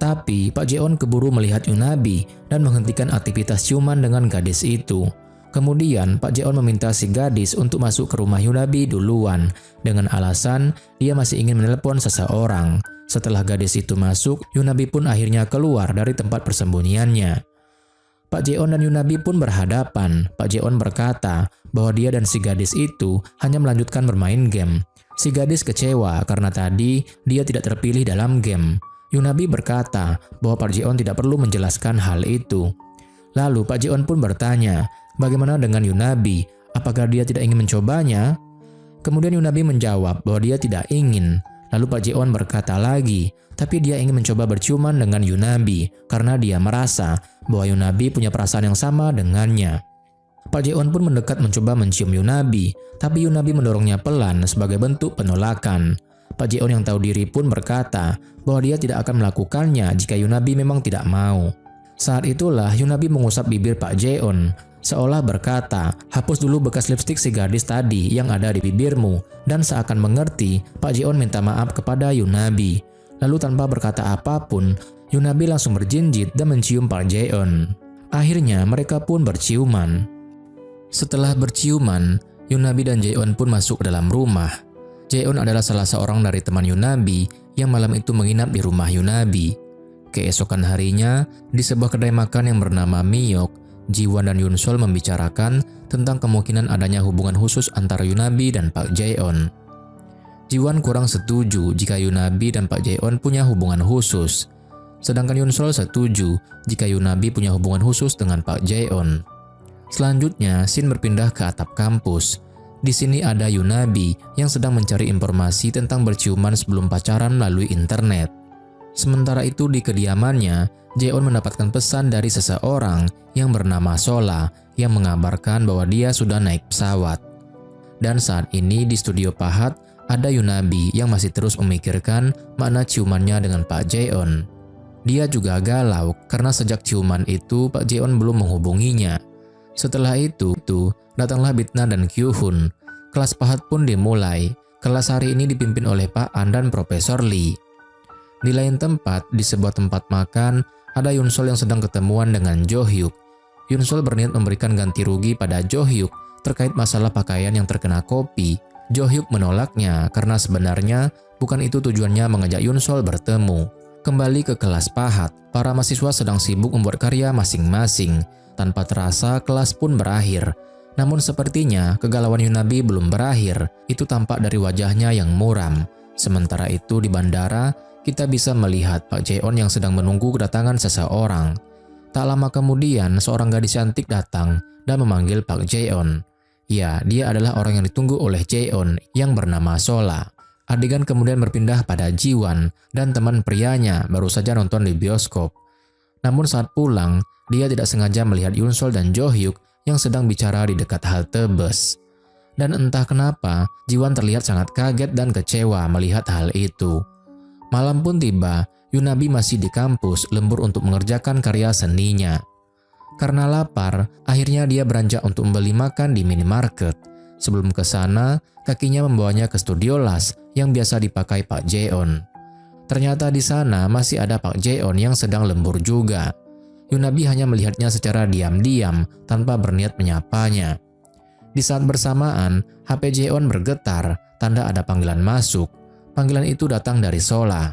Speaker 1: Tapi Pak Jeon keburu melihat Yunabi dan menghentikan aktivitas ciuman dengan gadis itu. Kemudian Pak Jeon meminta si gadis untuk masuk ke rumah Yunabi duluan dengan alasan dia masih ingin menelepon seseorang. Setelah gadis itu masuk, Yunabi pun akhirnya keluar dari tempat persembunyiannya. Pak Jeon dan Yunabi pun berhadapan. Pak Jeon berkata bahwa dia dan si gadis itu hanya melanjutkan bermain game. Si gadis kecewa karena tadi dia tidak terpilih dalam game. Yunabi berkata bahwa Pak Jeon tidak perlu menjelaskan hal itu. Lalu Pak Jeon pun bertanya, bagaimana dengan Yunabi? Apakah dia tidak ingin mencobanya? Kemudian Yunabi menjawab bahwa dia tidak ingin. Lalu Pak Jeon berkata lagi, tapi dia ingin mencoba berciuman dengan Yunabi karena dia merasa bahwa Yunabi punya perasaan yang sama dengannya. Pak Jeon pun mendekat mencoba mencium Yunabi, tapi Yunabi mendorongnya pelan sebagai bentuk penolakan. Pak Jeon yang tahu diri pun berkata bahwa dia tidak akan melakukannya jika Yunabi memang tidak mau. Saat itulah Yunabi mengusap bibir Pak Jeon, seolah berkata, hapus dulu bekas lipstik si gadis tadi yang ada di bibirmu, dan seakan mengerti, Pak Jeon minta maaf kepada Yunabi. Lalu tanpa berkata apapun, Yunabi langsung berjinjit dan mencium Pak Jeon. Akhirnya mereka pun berciuman. Setelah berciuman, Yunabi dan Jeon pun masuk ke dalam rumah. Jeon adalah salah seorang dari teman Yunabi yang malam itu menginap di rumah Yunabi. Keesokan harinya, di sebuah kedai makan yang bernama Miyok, Jiwon dan Yunsol membicarakan tentang kemungkinan adanya hubungan khusus antara Yunabi dan Pak Jeon. Jiwon kurang setuju jika Yunabi dan Pak Jeon punya hubungan khusus. Sedangkan Yunsol setuju jika Yunabi punya hubungan khusus dengan Pak Jeon. Selanjutnya, scene berpindah ke atap kampus. Di sini ada Yunabi yang sedang mencari informasi tentang berciuman sebelum pacaran melalui internet. Sementara itu di kediamannya, Jeon mendapatkan pesan dari seseorang yang bernama Sola yang mengabarkan bahwa dia sudah naik pesawat. Dan saat ini di studio Pahat, ada Yunabi yang masih terus memikirkan makna ciumannya dengan Pak Jeon. Dia juga galau karena sejak ciuman itu Pak Jeon belum menghubunginya. Setelah itu datanglah Bitna dan Kyuhun. Kelas Pahat pun dimulai. Kelas hari ini dipimpin oleh Pak An dan Profesor Lee. Di lain tempat, di sebuah tempat makan, ada Yunsol yang sedang ketemuan dengan Jo Hyuk. Yunsol berniat memberikan ganti rugi pada Jo Hyuk terkait masalah pakaian yang terkena kopi. Jo Hyuk menolaknya karena sebenarnya bukan itu tujuannya mengajak Yunsol bertemu. Kembali ke kelas Pahat, para mahasiswa sedang sibuk membuat karya masing-masing. Tanpa terasa, kelas pun berakhir. Namun sepertinya kegalauan Yunabi belum berakhir, itu tampak dari wajahnya yang muram. Sementara itu di bandara, kita bisa melihat Pak Jeon yang sedang menunggu kedatangan seseorang. Tak lama kemudian, seorang gadis cantik datang dan memanggil Pak Jeon. Ya, dia adalah orang yang ditunggu oleh Jeon yang bernama Sola. Adegan kemudian berpindah pada Jiwon dan teman prianya baru saja nonton di bioskop. Namun saat pulang, dia tidak sengaja melihat Yunsol dan Jo Hyuk yang sedang bicara di dekat halte bus. Dan entah kenapa, Jiwon terlihat sangat kaget dan kecewa melihat hal itu. Malam pun tiba, Yunabi masih di kampus lembur untuk mengerjakan karya seninya. Karena lapar, akhirnya dia beranjak untuk membeli makan di minimarket. Sebelum ke sana, kakinya membawanya ke studio las yang biasa dipakai Pak Jeon. Ternyata di sana masih ada Pak Jeon yang sedang lembur juga. Yunabi hanya melihatnya secara diam-diam tanpa berniat menyapanya. Di saat bersamaan, HP Jeon bergetar, tanda ada panggilan masuk. Panggilan itu datang dari Sola.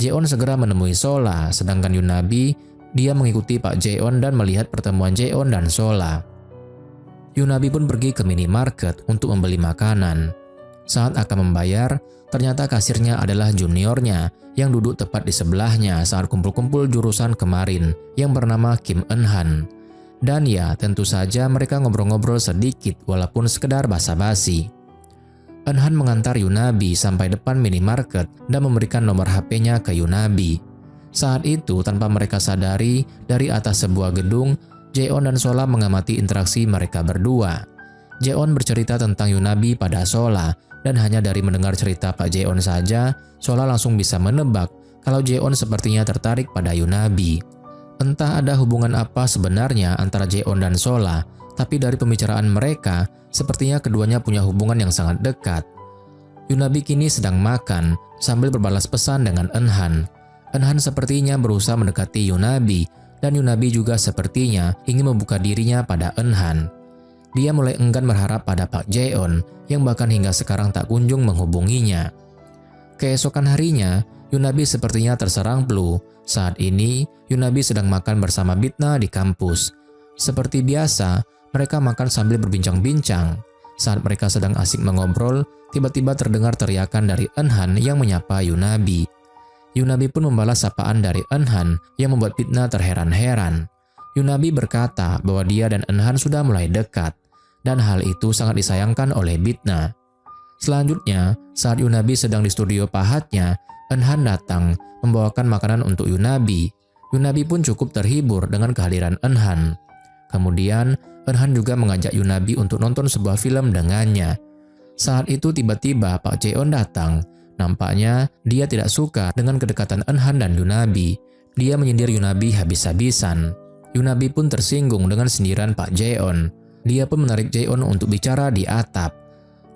Speaker 1: Jeon segera menemui Sola, sedangkan Yunabi, dia mengikuti Pak Jeon dan melihat pertemuan Jeon dan Sola. Yunabi pun pergi ke minimarket untuk membeli makanan. Saat akan membayar, ternyata kasirnya adalah juniornya yang duduk tepat di sebelahnya saat kumpul-kumpul jurusan kemarin yang bernama Kim Eun-han. Dan ya, tentu saja mereka ngobrol-ngobrol sedikit walaupun sekedar basa-basi. Eun-han mengantar Yunabi sampai depan minimarket dan memberikan nomor HP-nya ke Yunabi. Saat itu, tanpa mereka sadari, dari atas sebuah gedung, Jeon dan Sola mengamati interaksi mereka berdua. Jeon bercerita tentang Yunabi pada Sola, dan hanya dari mendengar cerita Pak Jeon saja, Sola langsung bisa menebak kalau Jeon sepertinya tertarik pada Yunabi. Entah ada hubungan apa sebenarnya antara Jeon dan Sola, Tapi dari pembicaraan mereka, sepertinya keduanya punya hubungan yang sangat dekat. Yunabi kini sedang makan sambil berbalas pesan dengan Enhan. Enhan sepertinya berusaha mendekati Yunabi, dan Yunabi juga sepertinya ingin membuka dirinya pada Enhan. Dia mulai enggan berharap pada Pak Jae-on yang bahkan hingga sekarang tak kunjung menghubunginya. Keesokan harinya, Yunabi sepertinya terserang flu. Saat ini, Yunabi sedang makan bersama Bitna di kampus. Seperti biasa, mereka makan sambil berbincang-bincang. Saat mereka sedang asik mengobrol, tiba-tiba terdengar teriakan dari Enhan yang menyapa Yunabi. Yunabi pun membalas sapaan dari Enhan yang membuat Bitna terheran-heran. Yunabi berkata bahwa dia dan Enhan sudah mulai dekat, dan hal itu sangat disayangkan oleh Bitna. Selanjutnya, saat Yunabi sedang di studio pahatnya, Enhan datang membawakan makanan untuk Yunabi. Yunabi pun cukup terhibur dengan kehadiran Enhan. Kemudian, Enhan juga mengajak Yunabi untuk nonton sebuah film dengannya. Saat itu tiba-tiba Pak Jae-on datang. Nampaknya dia tidak suka dengan kedekatan Enhan dan Yunabi. Dia menyindir Yunabi habis-habisan. Yunabi pun tersinggung dengan sindiran Pak Jae-on. Dia pun menarik Jae-on untuk bicara di atap.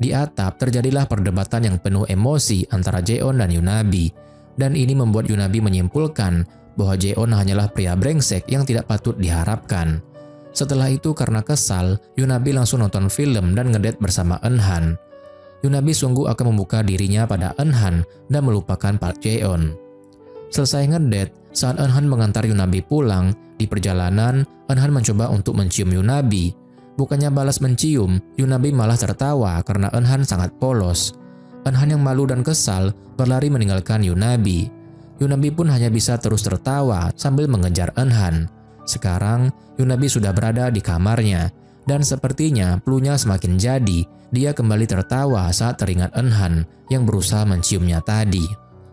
Speaker 1: Di atap terjadilah perdebatan yang penuh emosi antara Jae-on dan Yunabi. Dan ini membuat Yunabi menyimpulkan bahwa Jae-on hanyalah pria brengsek yang tidak patut diharapkan. Setelah itu karena kesal, Yunabi langsung nonton film dan ngedate bersama Enhan. Yunabi sungguh akan membuka dirinya pada Enhan dan melupakan Pak Jae-on. Selesai ngedate, saat Enhan mengantar Yunabi pulang, di perjalanan Enhan mencoba untuk mencium Yunabi. Bukannya balas mencium, Yunabi malah tertawa karena Enhan sangat polos. Enhan yang malu dan kesal berlari meninggalkan Yunabi. Yunabi pun hanya bisa terus tertawa sambil mengejar Enhan. Sekarang, Yunabi sudah berada di kamarnya, dan sepertinya flu-nya semakin jadi. Dia kembali tertawa saat teringat Enhan yang berusaha menciumnya tadi.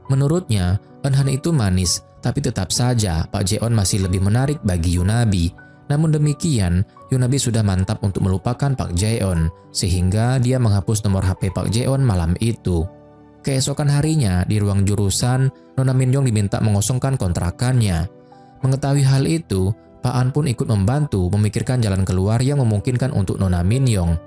Speaker 1: Menurutnya, Enhan itu manis, tapi tetap saja Pak Jae-on masih lebih menarik bagi Yunabi. Namun demikian, Yunabi sudah mantap untuk melupakan Pak Jae-on, sehingga dia menghapus nomor HP Pak Jae-on malam itu. Keesokan harinya, di ruang jurusan, Nona Minhyong diminta mengosongkan kontrakannya. Mengetahui hal itu, Pak An pun ikut membantu memikirkan jalan keluar yang memungkinkan untuk Nona Minhyong.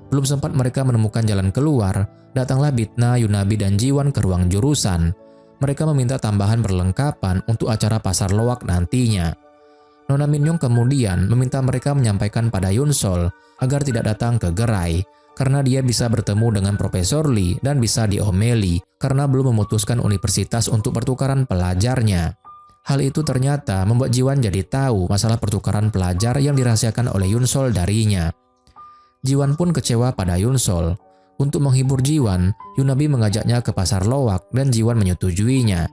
Speaker 1: Belum sempat mereka menemukan jalan keluar, datanglah Bitna, Yunabi, dan Jiwon ke ruang jurusan. Mereka meminta tambahan perlengkapan untuk acara pasar loak nantinya. Nona Minhyong kemudian meminta mereka menyampaikan pada Yunsol agar tidak datang ke gerai, karena dia bisa bertemu dengan Profesor Lee dan bisa diomeli karena belum memutuskan universitas untuk pertukaran pelajarnya. Hal itu ternyata membuat Jiwon jadi tahu masalah pertukaran pelajar yang dirahasiakan oleh Yunsol darinya. Jiwon pun kecewa pada Yunsol. Untuk menghibur Jiwon, Yunabi mengajaknya ke pasar loak dan Jiwon menyetujuinya.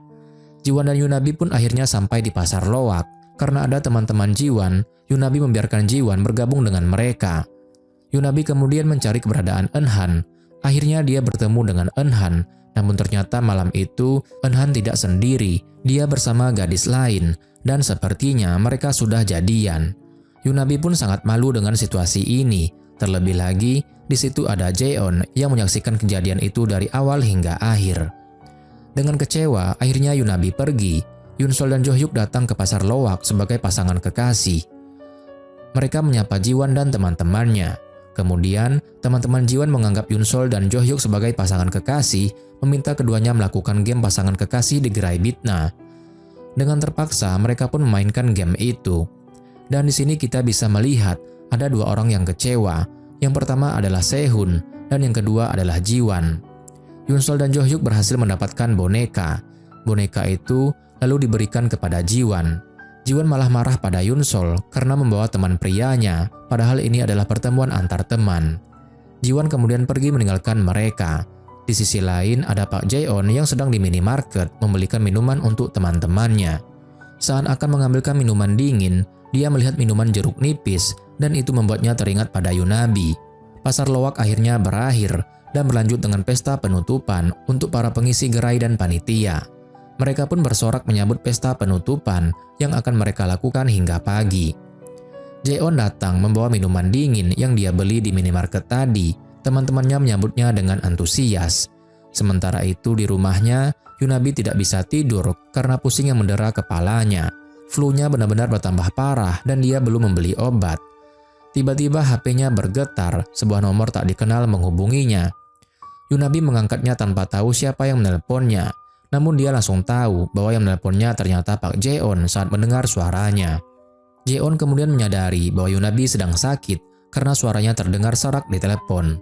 Speaker 1: Jiwon dan Yunabi pun akhirnya sampai di pasar loak. Karena ada teman-teman Jiwon, Yunabi membiarkan Jiwon bergabung dengan mereka. Yunabi kemudian mencari keberadaan Enhan. Akhirnya dia bertemu dengan Enhan, namun ternyata malam itu Enhan tidak sendiri. Dia bersama gadis lain, dan sepertinya mereka sudah jadian. Yunabi pun sangat malu dengan situasi ini. Terlebih lagi, di situ ada Jae-on yang menyaksikan kejadian itu dari awal hingga akhir. Dengan kecewa, akhirnya Yunabi pergi. Yunsol dan Jo-hyuk datang ke pasar loak sebagai pasangan kekasih. Mereka menyapa Jiwon dan teman-temannya. Kemudian, teman-teman Jiwon menganggap Yunsol dan Jo-hyuk sebagai pasangan kekasih, meminta keduanya melakukan game pasangan kekasih di gerai Bitna. Dengan terpaksa, mereka pun memainkan game itu. Dan di sini kita bisa melihat ada dua orang yang kecewa. Yang pertama adalah Sehun, dan yang kedua adalah Jiwon. Yunsol dan Jo-hyuk berhasil mendapatkan boneka. Boneka itu lalu diberikan kepada Jiwon. Jiwon malah marah pada Yunsol karena membawa teman prianya, padahal ini adalah pertemuan antar teman. Jiwon kemudian pergi meninggalkan mereka. Di sisi lain ada Pak Jae-on yang sedang di minimarket membelikan minuman untuk teman-temannya. Saat akan mengambilkan minuman dingin, dia melihat minuman jeruk nipis dan itu membuatnya teringat pada Yunabi. Pasar loak akhirnya berakhir dan berlanjut dengan pesta penutupan untuk para pengisi gerai dan panitia. Mereka pun bersorak menyambut pesta penutupan yang akan mereka lakukan hingga pagi. Jae-on datang membawa minuman dingin yang dia beli di minimarket tadi. Teman-temannya menyambutnya dengan antusias. Sementara itu di rumahnya, Yunabi tidak bisa tidur karena pusing yang mendera kepalanya. Flu-nya benar-benar bertambah parah dan dia belum membeli obat. Tiba-tiba HP-nya bergetar, sebuah nomor tak dikenal menghubunginya. Yunabi mengangkatnya tanpa tahu siapa yang menelponnya. Namun dia langsung tahu bahwa yang menelponnya ternyata Pak Jeon saat mendengar suaranya. Jeon kemudian menyadari bahwa Yunabi sedang sakit karena suaranya terdengar serak di telepon.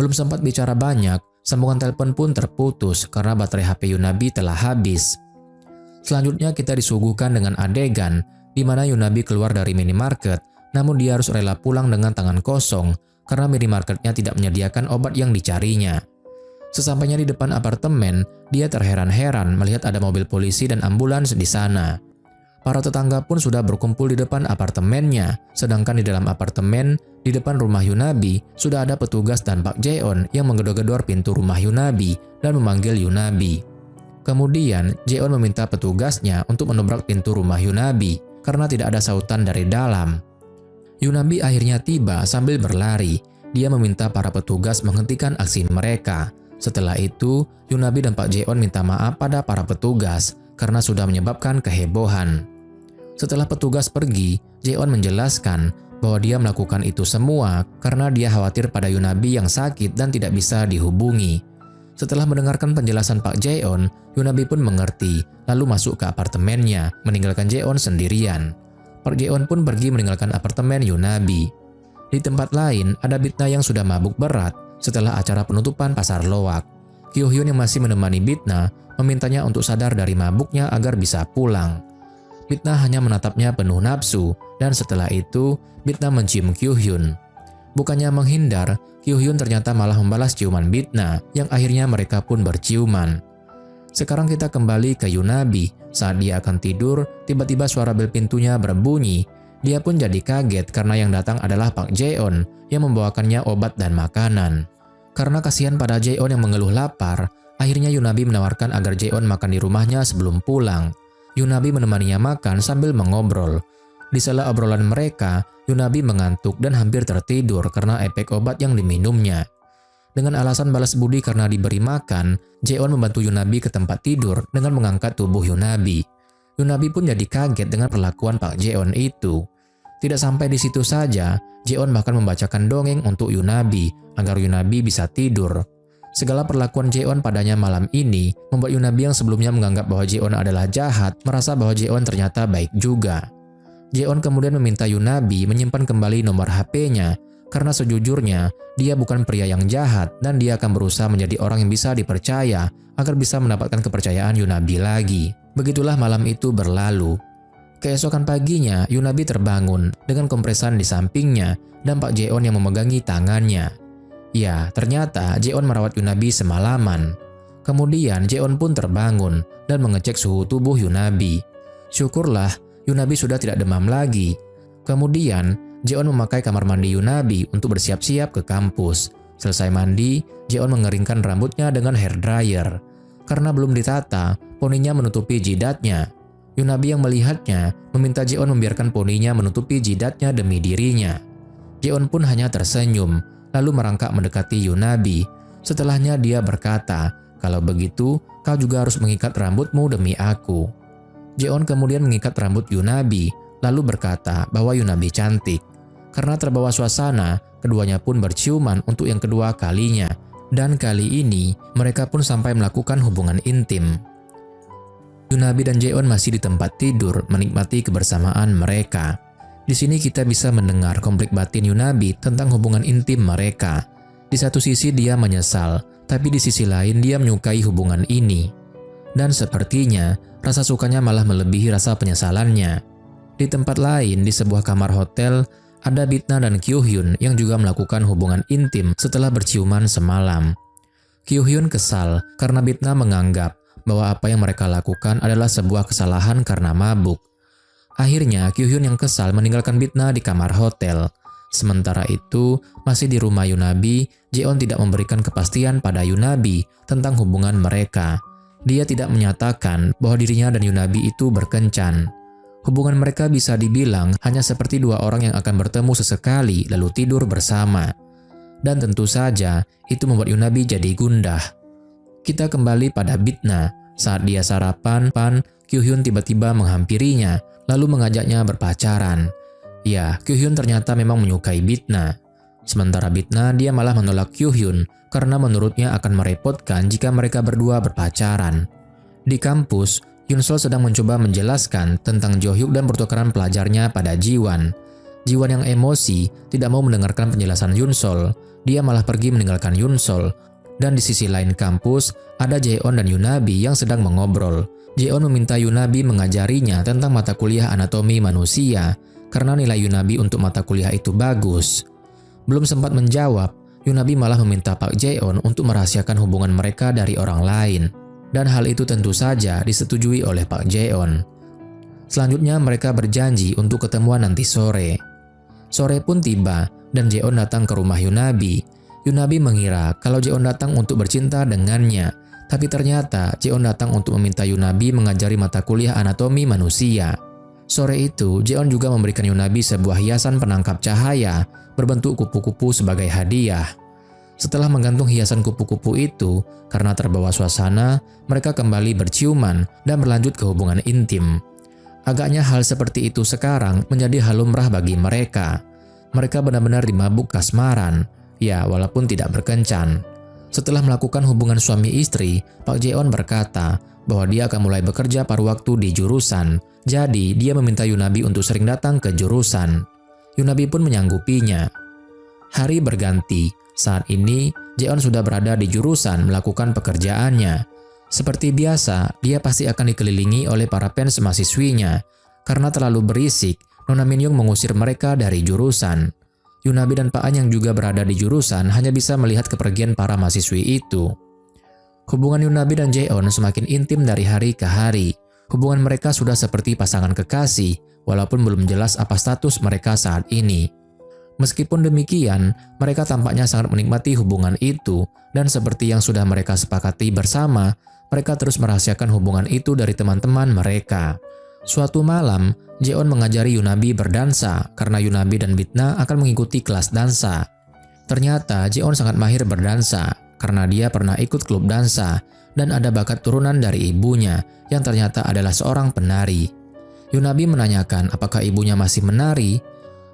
Speaker 1: Belum sempat bicara banyak, sambungan telepon pun terputus karena baterai HP Yunabi telah habis. Selanjutnya kita disuguhkan dengan adegan di mana Yunabi keluar dari minimarket, namun dia harus rela pulang dengan tangan kosong karena minimarketnya tidak menyediakan obat yang dicarinya. Sesampainya di depan apartemen, dia terheran-heran melihat ada mobil polisi dan ambulans di sana. Para tetangga pun sudah berkumpul di depan apartemennya, sedangkan di dalam apartemen, di depan rumah Yunabi, sudah ada petugas dan Pak Jeon yang menggedor-gedor pintu rumah Yunabi dan memanggil Yunabi. Kemudian, Jeon meminta petugasnya untuk menobrak pintu rumah Yunabi karena tidak ada sautan dari dalam. Yunabi akhirnya tiba sambil berlari. Dia meminta para petugas menghentikan aksi mereka. Setelah itu, Yunabi dan Pak Jeon minta maaf pada para petugas karena sudah menyebabkan kehebohan. Setelah petugas pergi, Jeon menjelaskan bahwa dia melakukan itu semua karena dia khawatir pada Yunabi yang sakit dan tidak bisa dihubungi. Setelah mendengarkan penjelasan Pak Jeon, Yunabi pun mengerti, lalu masuk ke apartemennya, meninggalkan Jeon sendirian. Pak Jeon pun pergi meninggalkan apartemen Yunabi. Di tempat lain, ada Bitna yang sudah mabuk berat setelah acara penutupan pasar loak. Kyo-hyun yang masih menemani Bitna memintanya untuk sadar dari mabuknya agar bisa pulang. Bitna hanya menatapnya penuh nafsu, dan setelah itu, Bitna mencium Kyo-hyun. Bukannya menghindar, Kyo-hyun ternyata malah membalas ciuman Bitna, yang akhirnya mereka pun berciuman. Sekarang kita kembali ke Yunabi. Saat dia akan tidur, tiba-tiba suara bel pintunya berbunyi. Dia pun jadi kaget karena yang datang adalah Pak Jeon yang membawakannya obat dan makanan. Karena kasihan pada Jeon yang mengeluh lapar, akhirnya Yunabi menawarkan agar Jeon makan di rumahnya sebelum pulang. Yunabi menemaninya makan sambil mengobrol. Di sela obrolan mereka, Yunabi mengantuk dan hampir tertidur karena efek obat yang diminumnya. Dengan alasan balas budi karena diberi makan, Jeon membantu Yunabi ke tempat tidur dengan mengangkat tubuh Yunabi. Yunabi pun jadi kaget dengan perlakuan Pak Jeon itu. Tidak sampai di situ saja, Jeon bahkan membacakan dongeng untuk Yunabi agar Yunabi bisa tidur. Segala perlakuan Jeon padanya malam ini membuat Yunabi yang sebelumnya menganggap bahwa Jeon adalah jahat merasa bahwa Jeon ternyata baik juga. Jeon kemudian meminta Yunabi menyimpan kembali nomor HP-nya karena sejujurnya dia bukan pria yang jahat dan dia akan berusaha menjadi orang yang bisa dipercaya agar bisa mendapatkan kepercayaan Yunabi lagi. Begitulah malam itu berlalu. Keesokan paginya, Yunabi terbangun dengan kompresan di sampingnya dan Pak Jeon yang memegangi tangannya. Ya, ternyata Jeon merawat Yunabi semalaman. Kemudian Jeon pun terbangun dan mengecek suhu tubuh Yunabi. Syukurlah, Yunabi sudah tidak demam lagi. Kemudian, Jeon memakai kamar mandi Yunabi untuk bersiap-siap ke kampus. Selesai mandi, Jeon mengeringkan rambutnya dengan hair dryer. Karena belum ditata, poninya menutupi jidatnya. Yunabi yang melihatnya meminta Jeon membiarkan poninya menutupi jidatnya demi dirinya. Jeon pun hanya tersenyum, lalu merangkak mendekati Yunabi. Setelahnya dia berkata, "Kalau begitu, kau juga harus mengikat rambutmu demi aku." Jeon kemudian mengikat rambut Yunabi, lalu berkata bahwa Yunabi cantik. Karena terbawa suasana, keduanya pun berciuman untuk yang kedua kalinya. Dan kali ini, mereka pun sampai melakukan hubungan intim. Yunabi dan Jeon masih di tempat tidur menikmati kebersamaan mereka. Di sini kita bisa mendengar konflik batin Yunabi tentang hubungan intim mereka. Di satu sisi dia menyesal, tapi di sisi lain dia menyukai hubungan ini. Dan sepertinya, rasa sukanya malah melebihi rasa penyesalannya. Di tempat lain, di sebuah kamar hotel, ada Bitna dan Kyo-hyun yang juga melakukan hubungan intim setelah berciuman semalam. Kyo-hyun kesal karena Bitna menganggap bahwa apa yang mereka lakukan adalah sebuah kesalahan karena mabuk. Akhirnya, Kyo-hyun yang kesal meninggalkan Bitna di kamar hotel. Sementara itu, masih di rumah Yunabi, Jeon tidak memberikan kepastian pada Yunabi tentang hubungan mereka. Dia tidak menyatakan bahwa dirinya dan Yunabi itu berkencan. Hubungan mereka bisa dibilang hanya seperti dua orang yang akan bertemu sesekali lalu tidur bersama. Dan tentu saja, itu membuat Yunabi jadi gundah. Kita kembali pada Bitna. Saat dia sarapan, Kyo-hyun tiba-tiba menghampirinya, lalu mengajaknya berpacaran. Ya, Kyu-hyun ternyata memang menyukai Bitna. Sementara Bitna dia malah menolak Kyu-hyun karena menurutnya akan merepotkan jika mereka berdua berpacaran. Di kampus, Yoon-sol sedang mencoba menjelaskan tentang Jo-hyuk dan pertukaran pelajarnya pada Ji-wan. Ji-wan yang emosi tidak mau mendengarkan penjelasan Yoon-sol, dia malah pergi meninggalkan Yoon-sol. Dan di sisi lain kampus, ada Jae-on dan Yunabi yang sedang mengobrol. Jae-on meminta Yunabi mengajarinya tentang mata kuliah anatomi manusia karena nilai Yunabi untuk mata kuliah itu bagus. Belum sempat menjawab, Yunabi malah meminta Pak Jae-on untuk merahasiakan hubungan mereka dari orang lain. Dan hal itu tentu saja disetujui oleh Pak Jae-on. Selanjutnya mereka berjanji untuk ketemuan nanti sore. Sore pun tiba dan Jae-on datang ke rumah Yunabi. Yunabi mengira kalau Jae-on datang untuk bercinta dengannya, tapi ternyata Jae-on datang untuk meminta Yunabi mengajari mata kuliah anatomi manusia. Sore itu, Jae-on juga memberikan Yunabi sebuah hiasan penangkap cahaya berbentuk kupu-kupu sebagai hadiah. Setelah menggantung hiasan kupu-kupu itu, karena terbawa suasana, mereka kembali berciuman dan berlanjut ke hubungan intim. Agaknya hal seperti itu sekarang menjadi hal lumrah bagi mereka. Mereka benar-benar dimabuk kasmaran, ya walaupun tidak berkencan. Setelah melakukan hubungan suami istri, Pak Jae-on berkata bahwa dia akan mulai bekerja paruh waktu di jurusan. Jadi, dia meminta Yunabi untuk sering datang ke jurusan. Yunabi pun menyanggupinya. Hari berganti. Saat ini, Jae-on sudah berada di jurusan melakukan pekerjaannya. Seperti biasa, dia pasti akan dikelilingi oleh para fans mahasiswinya. Karena terlalu berisik, Nona Min-young mengusir mereka dari jurusan. Yunabi dan Pak An yang juga berada di jurusan hanya bisa melihat kepergian para mahasiswi itu. Hubungan Yunabi dan Jae-on semakin intim dari hari ke hari. Hubungan mereka sudah seperti pasangan kekasih, walaupun belum jelas apa status mereka saat ini. Meskipun demikian, mereka tampaknya sangat menikmati hubungan itu, dan seperti yang sudah mereka sepakati bersama, mereka terus merahasiakan hubungan itu dari teman-teman mereka. Suatu malam, Jae-on mengajari Yunabi berdansa karena Yunabi dan Bitna akan mengikuti kelas dansa. Ternyata Jae-on sangat mahir berdansa karena dia pernah ikut klub dansa dan ada bakat turunan dari ibunya yang ternyata adalah seorang penari. Yunabi menanyakan apakah ibunya masih menari.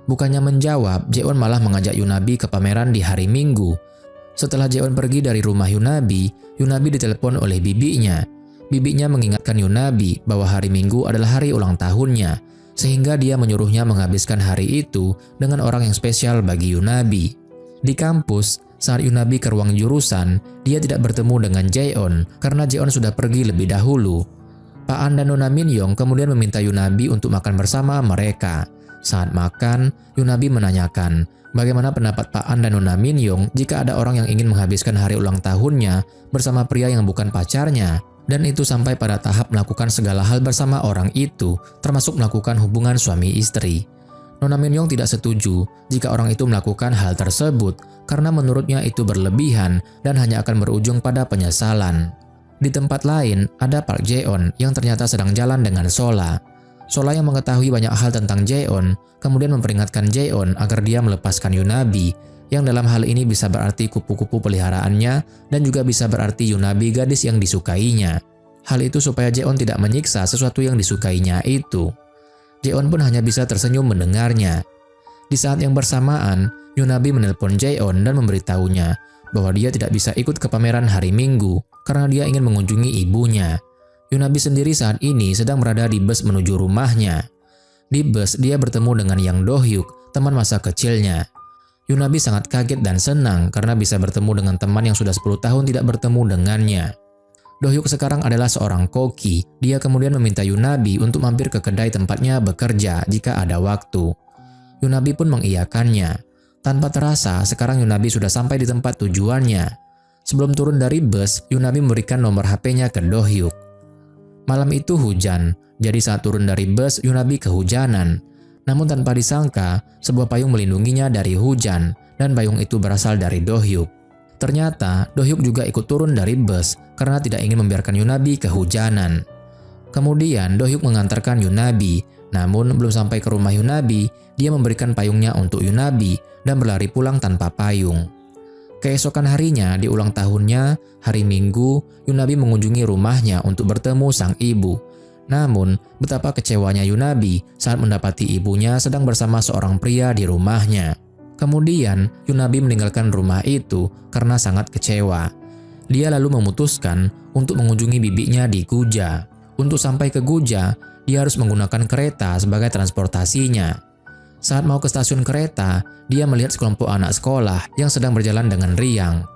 Speaker 1: Bukannya menjawab, Jae-on malah mengajak Yunabi ke pameran di hari Minggu. Setelah Jae-on pergi dari rumah Yunabi, Yunabi ditelepon oleh bibinya. Bibinya mengingatkan Yunabi bahwa hari Minggu adalah hari ulang tahunnya, sehingga dia menyuruhnya menghabiskan hari itu dengan orang yang spesial bagi Yunabi. Di kampus, saat Yunabi ke ruang jurusan, dia tidak bertemu dengan Jae-on karena Jae-on sudah pergi lebih dahulu. Pak An dan Nona Min-young kemudian meminta Yunabi untuk makan bersama mereka. Saat makan, Yunabi menanyakan bagaimana pendapat Pak An dan Nona Min-young jika ada orang yang ingin menghabiskan hari ulang tahunnya bersama pria yang bukan pacarnya, dan itu sampai pada tahap melakukan segala hal bersama orang itu, termasuk melakukan hubungan suami istri. Nona Min-young tidak setuju jika orang itu melakukan hal tersebut karena menurutnya itu berlebihan dan hanya akan berujung pada penyesalan. Di tempat lain, ada Park Jae-on yang ternyata sedang jalan dengan Sola. Sola yang mengetahui banyak hal tentang Jae-on kemudian memperingatkan Jae-on agar dia melepaskan Yunabi, yang dalam hal ini bisa berarti kupu-kupu peliharaannya dan juga bisa berarti Yunabi gadis yang disukainya. Hal itu supaya Jae-on tidak menyiksa sesuatu yang disukainya itu. Jae-on pun hanya bisa tersenyum mendengarnya. Di saat yang bersamaan, Yunabi menelpon Jae-on dan memberitahunya bahwa dia tidak bisa ikut ke pameran hari Minggu karena dia ingin mengunjungi ibunya. Yunabi sendiri saat ini sedang berada di bus menuju rumahnya. Di bus, dia bertemu dengan Yang Do-hyuk, teman masa kecilnya. Yunabi sangat kaget dan senang karena bisa bertemu dengan teman yang sudah 10 tahun tidak bertemu dengannya. Do-hyuk sekarang adalah seorang koki. Dia kemudian meminta Yunabi untuk mampir ke kedai tempatnya bekerja jika ada waktu. Yunabi pun mengiyakannya. Tanpa terasa, sekarang Yunabi sudah sampai di tempat tujuannya. Sebelum turun dari bus, Yunabi memberikan nomor HP-nya ke Do-hyuk. Malam itu hujan, jadi saat turun dari bus, Yunabi kehujanan. Namun tanpa disangka, sebuah payung melindunginya dari hujan, dan payung itu berasal dari Do-hyuk. Ternyata, Do-hyuk juga ikut turun dari bus karena tidak ingin membiarkan Yunabi kehujanan. Kemudian, Do-hyuk mengantarkan Yunabi, namun belum sampai ke rumah Yunabi, dia memberikan payungnya untuk Yunabi dan berlari pulang tanpa payung. Keesokan harinya, di ulang tahunnya, hari Minggu, Yunabi mengunjungi rumahnya untuk bertemu sang ibu. Namun, betapa kecewanya Yunabi saat mendapati ibunya sedang bersama seorang pria di rumahnya. Kemudian, Yunabi meninggalkan rumah itu karena sangat kecewa. Dia lalu memutuskan untuk mengunjungi bibinya di Guja. Untuk sampai ke Guja, dia harus menggunakan kereta sebagai transportasinya. Saat mau ke stasiun kereta, dia melihat sekelompok anak sekolah yang sedang berjalan dengan riang.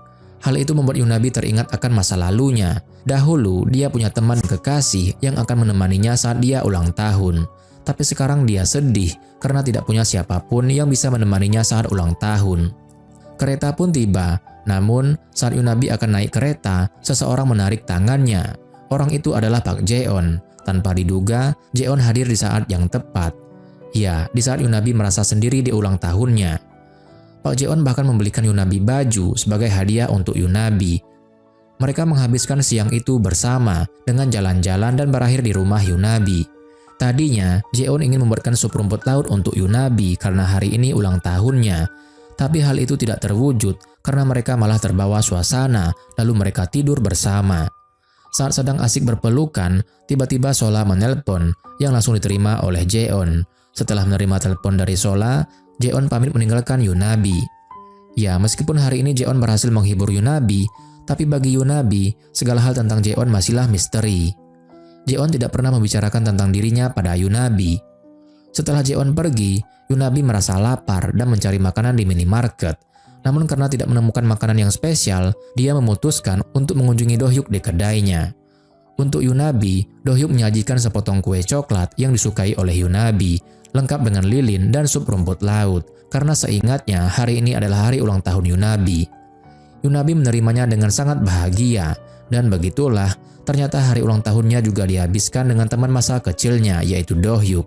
Speaker 1: Hal itu membuat Yunabi teringat akan masa lalunya. Dahulu, dia punya teman kekasih yang akan menemaninya saat dia ulang tahun. Tapi sekarang dia sedih karena tidak punya siapapun yang bisa menemaninya saat ulang tahun. Kereta pun tiba, namun saat Yunabi akan naik kereta, seseorang menarik tangannya. Orang itu adalah Pak Jeon. Tanpa diduga, Jeon hadir di saat yang tepat. Ya, di saat Yunabi merasa sendiri di ulang tahunnya. Pak Jeon bahkan membelikan Yunabi baju sebagai hadiah untuk Yunabi. Mereka menghabiskan siang itu bersama dengan jalan-jalan dan berakhir di rumah Yunabi. Tadinya, Jeon ingin membuatkan sup rumput laut untuk Yunabi karena hari ini ulang tahunnya. Tapi hal itu tidak terwujud karena mereka malah terbawa suasana lalu mereka tidur bersama. Saat sedang asik berpelukan, tiba-tiba Sola menelpon yang langsung diterima oleh Jeon. Setelah menerima telepon dari Sola, Jeon pamit meninggalkan Yunabi. Ya, meskipun hari ini Jeon berhasil menghibur Yunabi, tapi bagi Yunabi, segala hal tentang Jeon masihlah misteri. Jeon tidak pernah membicarakan tentang dirinya pada Yunabi. Setelah Jeon pergi, Yunabi merasa lapar dan mencari makanan di minimarket. Namun karena tidak menemukan makanan yang spesial, dia memutuskan untuk mengunjungi Dohyuk di kedainya. Untuk Yunabi, Dohyuk menyajikan sepotong kue coklat yang disukai oleh Yunabi, lengkap dengan lilin dan sup rumput laut, karena seingatnya hari ini adalah hari ulang tahun Yunabi. Yunabi menerimanya dengan sangat bahagia, dan begitulah ternyata hari ulang tahunnya juga dihabiskan dengan teman masa kecilnya yaitu Dohyuk.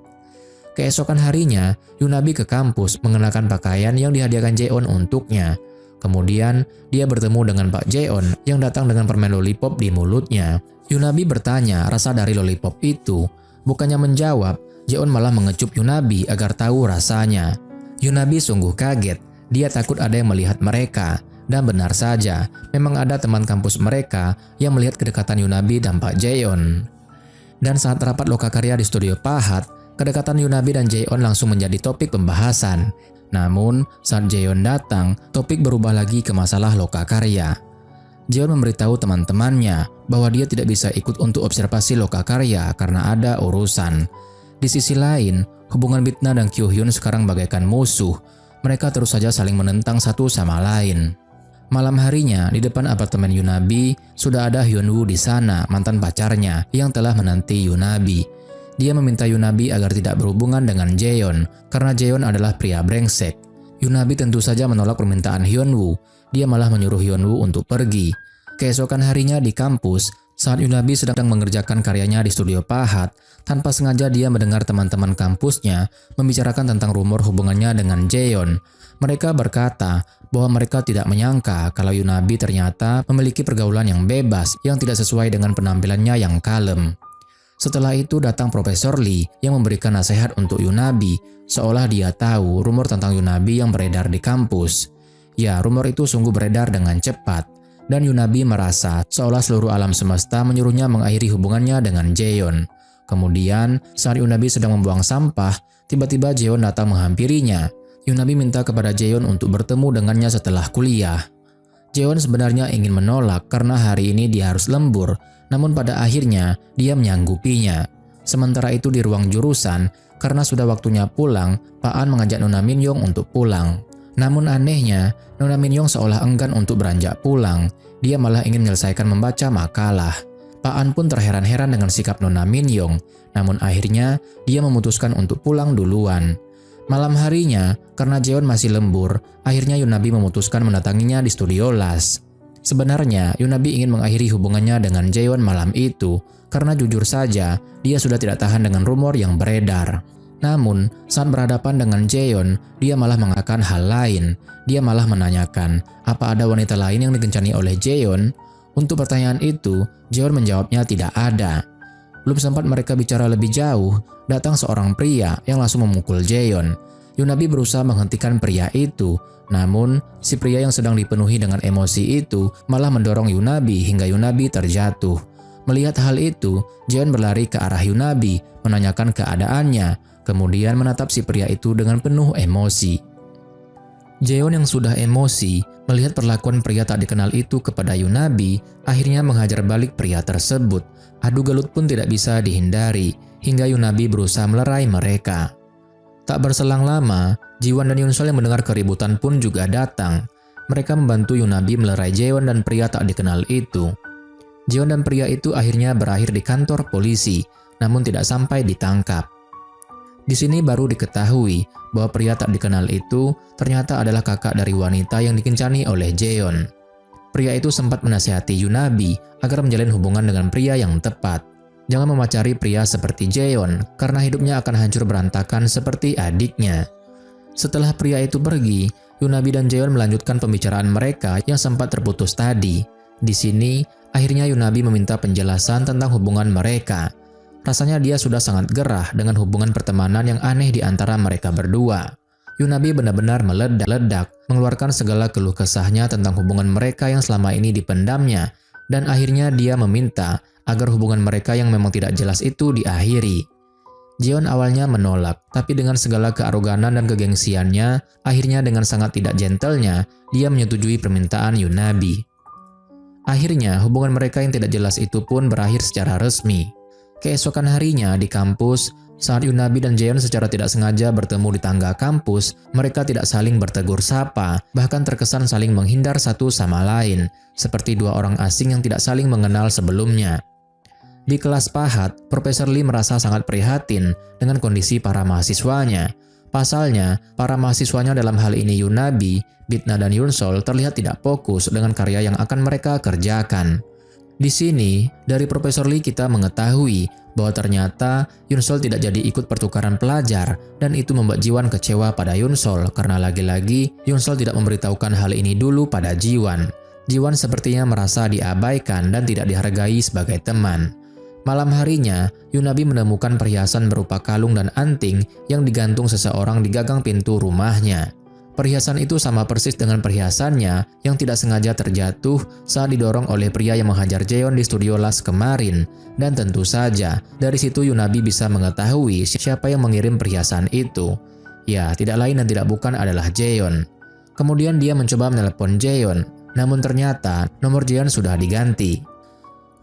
Speaker 1: Keesokan harinya, Yunabi ke kampus mengenakan pakaian yang dihadiahkan Jeon untuknya. Kemudian, dia bertemu dengan Pak Jeon yang datang dengan permen lollipop di mulutnya. Yunabi bertanya rasa dari lollipop itu. Bukannya menjawab, Jeon malah mengecup Yunabi agar tahu rasanya. Yunabi sungguh kaget, dia takut ada yang melihat mereka. Dan benar saja, memang ada teman kampus mereka yang melihat kedekatan Yunabi dan Pak Jeon. Dan saat rapat lokakarya di studio Pahat, kedekatan Yunabi dan Jeon langsung menjadi topik pembahasan. Namun, saat Jeon datang, topik berubah lagi ke masalah lokakarya. Jeon memberitahu teman-temannya bahwa dia tidak bisa ikut untuk observasi lokakarya karena ada urusan. Di sisi lain, hubungan Bitna dan Kyu-hyun sekarang bagaikan musuh. Mereka terus saja saling menentang satu sama lain. Malam harinya, di depan apartemen Yunabi, sudah ada Hyunwoo di sana, mantan pacarnya, yang telah menanti Yunabi. Dia meminta Yunabi agar tidak berhubungan dengan Jeon, karena Jeon adalah pria brengsek. Yunabi tentu saja menolak permintaan Hyunwoo. Dia malah menyuruh Hyunwoo untuk pergi. Keesokan harinya di kampus, saat Yunabi sedang mengerjakan karyanya di studio Pahat, tanpa sengaja dia mendengar teman-teman kampusnya membicarakan tentang rumor hubungannya dengan Jeon. Mereka berkata bahwa mereka tidak menyangka kalau Yunabi ternyata memiliki pergaulan yang bebas yang tidak sesuai dengan penampilannya yang kalem. Setelah itu datang Profesor Lee yang memberikan nasihat untuk Yunabi, seolah dia tahu rumor tentang Yunabi yang beredar di kampus. Ya, rumor itu sungguh beredar dengan cepat. Dan Yunabi merasa seolah seluruh alam semesta menyuruhnya mengakhiri hubungannya dengan Jeon. Kemudian, saat Yunabi sedang membuang sampah, tiba-tiba Jeon datang menghampirinya. Yunabi minta kepada Jeon untuk bertemu dengannya setelah kuliah. Jeon sebenarnya ingin menolak karena hari ini dia harus lembur, namun pada akhirnya dia menyanggupinya. Sementara itu di ruang jurusan, karena sudah waktunya pulang, Pak An mengajak Nona Min-yong untuk pulang. Namun anehnya, Nona Min-yong seolah enggan untuk beranjak pulang. Dia malah ingin menyelesaikan membaca makalah. Pak An pun terheran-heran dengan sikap Nona Min-yong. Namun akhirnya, dia memutuskan untuk pulang duluan. Malam harinya, karena Jeon masih lembur, akhirnya Yunabi memutuskan mendatanginya di studio las. Sebenarnya, Yunabi ingin mengakhiri hubungannya dengan Jeon malam itu, karena jujur saja, dia sudah tidak tahan dengan rumor yang beredar. Namun, saat berhadapan dengan Jeon, dia malah mengatakan hal lain. Dia malah menanyakan, apa ada wanita lain yang dikencani oleh Jeon? Untuk pertanyaan itu, Jeon menjawabnya tidak ada. Belum sempat mereka bicara lebih jauh, datang seorang pria yang langsung memukul Jeon. Yunabi berusaha menghentikan pria itu, namun si pria yang sedang dipenuhi dengan emosi itu malah mendorong Yunabi hingga Yunabi terjatuh. Melihat hal itu, Jaeon berlari ke arah Yunabi, menanyakan keadaannya, kemudian menatap si pria itu dengan penuh emosi. Jaeon yang sudah emosi, melihat perlakuan pria tak dikenal itu kepada Yunabi, akhirnya menghajar balik pria tersebut. Adu gelut pun tidak bisa dihindari, hingga Yunabi berusaha melerai mereka. Tak berselang lama, Jiwon dan Yunsol yang mendengar keributan pun juga datang. Mereka membantu Yunabi melerai Jaeon dan pria tak dikenal itu. Jaeon dan pria itu akhirnya berakhir di kantor polisi, namun tidak sampai ditangkap. Di sini baru diketahui bahwa pria tak dikenal itu ternyata adalah kakak dari wanita yang dikencani oleh Jaeon. Pria itu sempat menasihati Yunabi agar menjalin hubungan dengan pria yang tepat. Jangan memacari pria seperti Jaeon karena hidupnya akan hancur berantakan seperti adiknya. Setelah pria itu pergi, Yunabi dan Jaeon melanjutkan pembicaraan mereka yang sempat terputus tadi. Di sini, akhirnya Yunabi meminta penjelasan tentang hubungan mereka. Rasanya dia sudah sangat gerah dengan hubungan pertemanan yang aneh di antara mereka berdua. Yunabi benar-benar meledak, mengeluarkan segala keluh kesahnya tentang hubungan mereka yang selama ini dipendamnya, dan akhirnya dia meminta agar hubungan mereka yang memang tidak jelas itu diakhiri. Jaeon awalnya menolak, tapi dengan segala kearoganan dan kegengsiannya, akhirnya dengan sangat tidak gentlenya, dia menyetujui permintaan Yunabi. Akhirnya, hubungan mereka yang tidak jelas itu pun berakhir secara resmi. Keesokan harinya di kampus, saat Yunabi dan Jaeon secara tidak sengaja bertemu di tangga kampus, mereka tidak saling bertegur sapa, bahkan terkesan saling menghindar satu sama lain, seperti dua orang asing yang tidak saling mengenal sebelumnya. Di kelas PAHAT, Profesor Lee merasa sangat prihatin dengan kondisi para mahasiswanya. Pasalnya, para mahasiswanya dalam hal ini Yunabi, Bitna dan Yunsol terlihat tidak fokus dengan karya yang akan mereka kerjakan. Di sini, dari Profesor Lee kita mengetahui bahwa ternyata Yunsol tidak jadi ikut pertukaran pelajar dan itu membuat Jiwon kecewa pada Yunsol karena lagi-lagi Yunsol tidak memberitahukan hal ini dulu pada Jiwon. Jiwon sepertinya merasa diabaikan dan tidak dihargai sebagai teman. Malam harinya, Yunabi menemukan perhiasan berupa kalung dan anting yang digantung seseorang di gagang pintu rumahnya. Perhiasan itu sama persis dengan perhiasannya yang tidak sengaja terjatuh saat didorong oleh pria yang menghajar Jaeon di studio las kemarin. Dan tentu saja, dari situ Yunabi bisa mengetahui siapa yang mengirim perhiasan itu. Ya, tidak lain dan tidak bukan adalah Jaeon. Kemudian dia mencoba menelepon Jaeon, namun ternyata nomor Jaeon sudah diganti.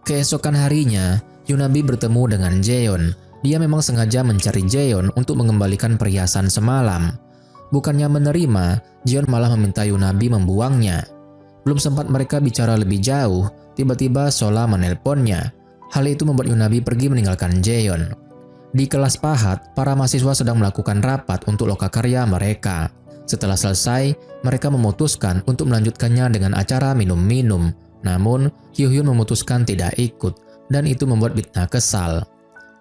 Speaker 1: Keesokan harinya, Yunabi bertemu dengan Jaeon. Dia memang sengaja mencari Jaeon untuk mengembalikan perhiasan semalam. Bukannya menerima, Jaeon malah meminta Yunabi membuangnya. Belum sempat mereka bicara lebih jauh, tiba-tiba Sola menelponnya. Hal itu membuat Yunabi pergi meninggalkan Jaeon. Di kelas PAHAT, para mahasiswa sedang melakukan rapat untuk lokakarya mereka. Setelah selesai, mereka memutuskan untuk melanjutkannya dengan acara minum-minum. Namun, Hyuhyun memutuskan tidak ikut, dan itu membuat Bitna kesal.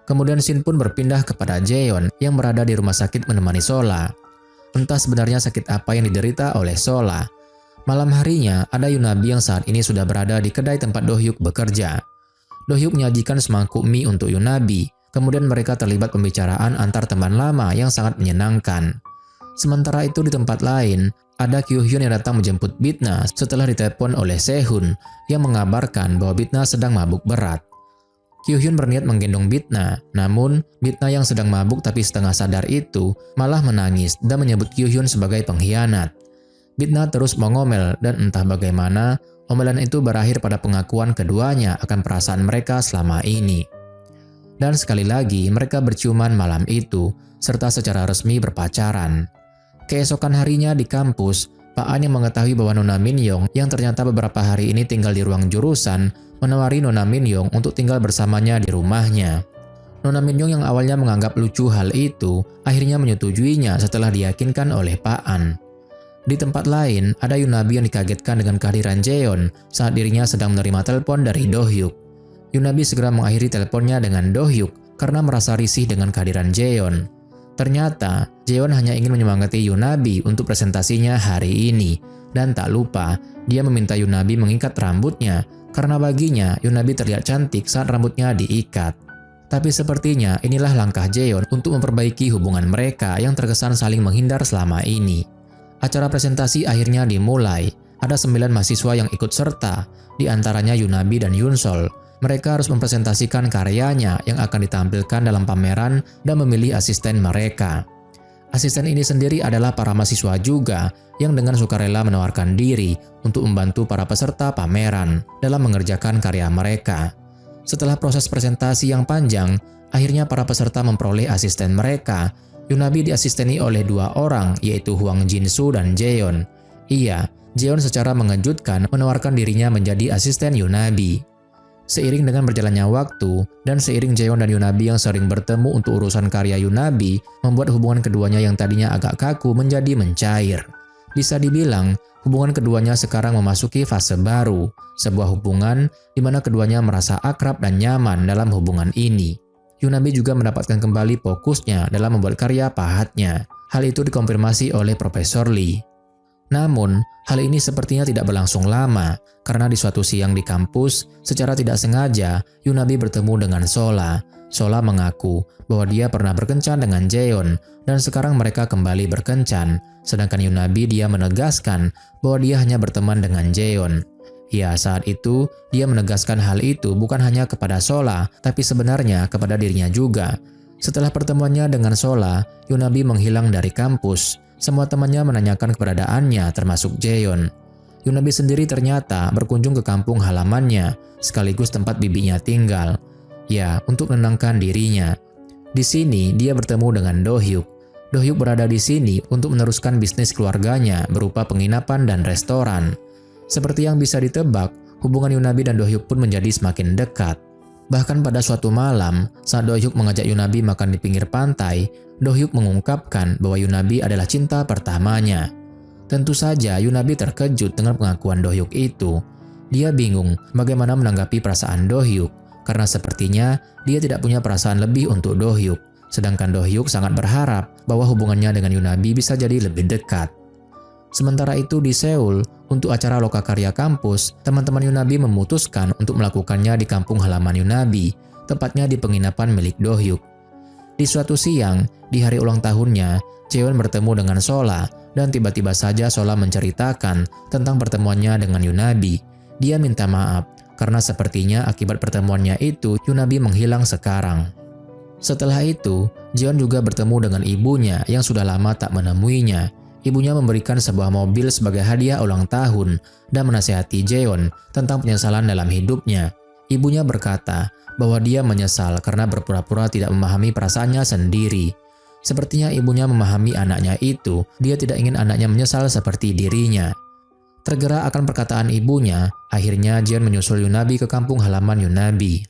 Speaker 1: Kemudian Shin pun berpindah kepada Jaeon yang berada di rumah sakit menemani Sola. Entah sebenarnya sakit apa yang diderita oleh Sola. Malam harinya, ada Yunabi yang saat ini sudah berada di kedai tempat Do-hyuk bekerja. Do-hyuk menyajikan semangkuk mie untuk Yunabi, kemudian mereka terlibat pembicaraan antar teman lama yang sangat menyenangkan. Sementara itu di tempat lain, ada Kyuhyun yang datang menjemput Bitna setelah ditelepon oleh Sehun yang mengabarkan bahwa Bitna sedang mabuk berat. Kyuhyun berniat menggendong Bitna, namun Bitna yang sedang mabuk tapi setengah sadar itu malah menangis dan menyebut Kyuhyun sebagai pengkhianat. Bitna terus mengomel dan entah bagaimana, omelan itu berakhir pada pengakuan keduanya akan perasaan mereka selama ini. Dan sekali lagi mereka berciuman malam itu, serta secara resmi berpacaran. Keesokan harinya di kampus, Pak An yang mengetahui bahwa Nona Min-yong yang ternyata beberapa hari ini tinggal di ruang jurusan, menawari Nona Min-yong untuk tinggal bersamanya di rumahnya. Nona Min-yong yang awalnya menganggap lucu hal itu, akhirnya menyetujuinya setelah diyakinkan oleh Pak An. Di tempat lain, ada Yunabi yang dikagetkan dengan kehadiran Jaeon saat dirinya sedang menerima telepon dari Do-hyuk. Yunabi segera mengakhiri teleponnya dengan Do-hyuk karena merasa risih dengan kehadiran Jaeon. Ternyata, Jaeon hanya ingin menyemangati Yunabi untuk presentasinya hari ini. Dan tak lupa, dia meminta Yunabi mengikat rambutnya karena baginya Yunabi terlihat cantik saat rambutnya diikat. Tapi sepertinya inilah langkah Jaeon untuk memperbaiki hubungan mereka yang terkesan saling menghindar selama ini. Acara presentasi akhirnya dimulai. Ada 9 mahasiswa yang ikut serta, di antaranya Yunabi dan Yunsol. Mereka harus mempresentasikan karyanya yang akan ditampilkan dalam pameran dan memilih asisten mereka. Asisten ini sendiri adalah para mahasiswa juga yang dengan sukarela menawarkan diri untuk membantu para peserta pameran dalam mengerjakan karya mereka. Setelah proses presentasi yang panjang, akhirnya para peserta memperoleh asisten mereka. Yunabi diasisteni oleh 2 orang, yaitu Hwang Jin-soo dan Jaeon. Iya, Jaeon secara mengejutkan menawarkan dirinya menjadi asisten Yunabi. Seiring dengan berjalannya waktu, dan seiring Jaeon dan Yunabi yang sering bertemu untuk urusan karya Yunabi, membuat hubungan keduanya yang tadinya agak kaku menjadi mencair. Bisa dibilang, hubungan keduanya sekarang memasuki fase baru, sebuah hubungan di mana keduanya merasa akrab dan nyaman dalam hubungan ini. Yunabi juga mendapatkan kembali fokusnya dalam membuat karya pahatnya. Hal itu dikonfirmasi oleh Profesor Lee. Namun, hal ini sepertinya tidak berlangsung lama, karena di suatu siang di kampus, secara tidak sengaja, Yunabi bertemu dengan Sola. Sola mengaku bahwa dia pernah berkencan dengan Jaeon, dan sekarang mereka kembali berkencan, sedangkan Yunabi dia menegaskan bahwa dia hanya berteman dengan Jaeon. Ya, saat itu, dia menegaskan hal itu bukan hanya kepada Sola, tapi sebenarnya kepada dirinya juga. Setelah pertemuannya dengan Sola, Yunabi menghilang dari kampus. Semua temannya menanyakan keberadaannya, termasuk Jaeon. Yunabi sendiri ternyata berkunjung ke kampung halamannya, sekaligus tempat bibinya tinggal. Ya, untuk menenangkan dirinya. Di sini, dia bertemu dengan Do-hyuk. Do-hyuk berada di sini untuk meneruskan bisnis keluarganya berupa penginapan dan restoran. Seperti yang bisa ditebak, hubungan Yunabi dan Do-hyuk pun menjadi semakin dekat. Bahkan pada suatu malam, saat Do-hyuk mengajak Yunabi makan di pinggir pantai, Do-hyuk mengungkapkan bahwa Yunabi adalah cinta pertamanya. Tentu saja Yunabi terkejut dengan pengakuan Do-hyuk itu. Dia bingung bagaimana menanggapi perasaan Do-hyuk, karena sepertinya dia tidak punya perasaan lebih untuk Do-hyuk. Sedangkan Do-hyuk sangat berharap bahwa hubungannya dengan Yunabi bisa jadi lebih dekat. Sementara itu di Seoul, untuk acara lokakarya kampus, teman-teman Yunabi memutuskan untuk melakukannya di kampung halaman Yunabi, tepatnya di penginapan milik Do-hyuk. Di suatu siang, di hari ulang tahunnya, Jaeon bertemu dengan Sola, dan tiba-tiba saja Sola menceritakan tentang pertemuannya dengan Yunabi. Dia minta maaf, karena sepertinya akibat pertemuannya itu, Yunabi menghilang sekarang. Setelah itu, Jaeon juga bertemu dengan ibunya yang sudah lama tak menemuinya. Ibunya memberikan sebuah mobil sebagai hadiah ulang tahun dan menasihati Jaeon tentang penyesalan dalam hidupnya. Ibunya berkata bahwa dia menyesal karena berpura-pura tidak memahami perasaannya sendiri. Sepertinya ibunya memahami anaknya itu, dia tidak ingin anaknya menyesal seperti dirinya. Tergerak akan perkataan ibunya, akhirnya Jaeon menyusul Yunabi ke kampung halaman Yunabi.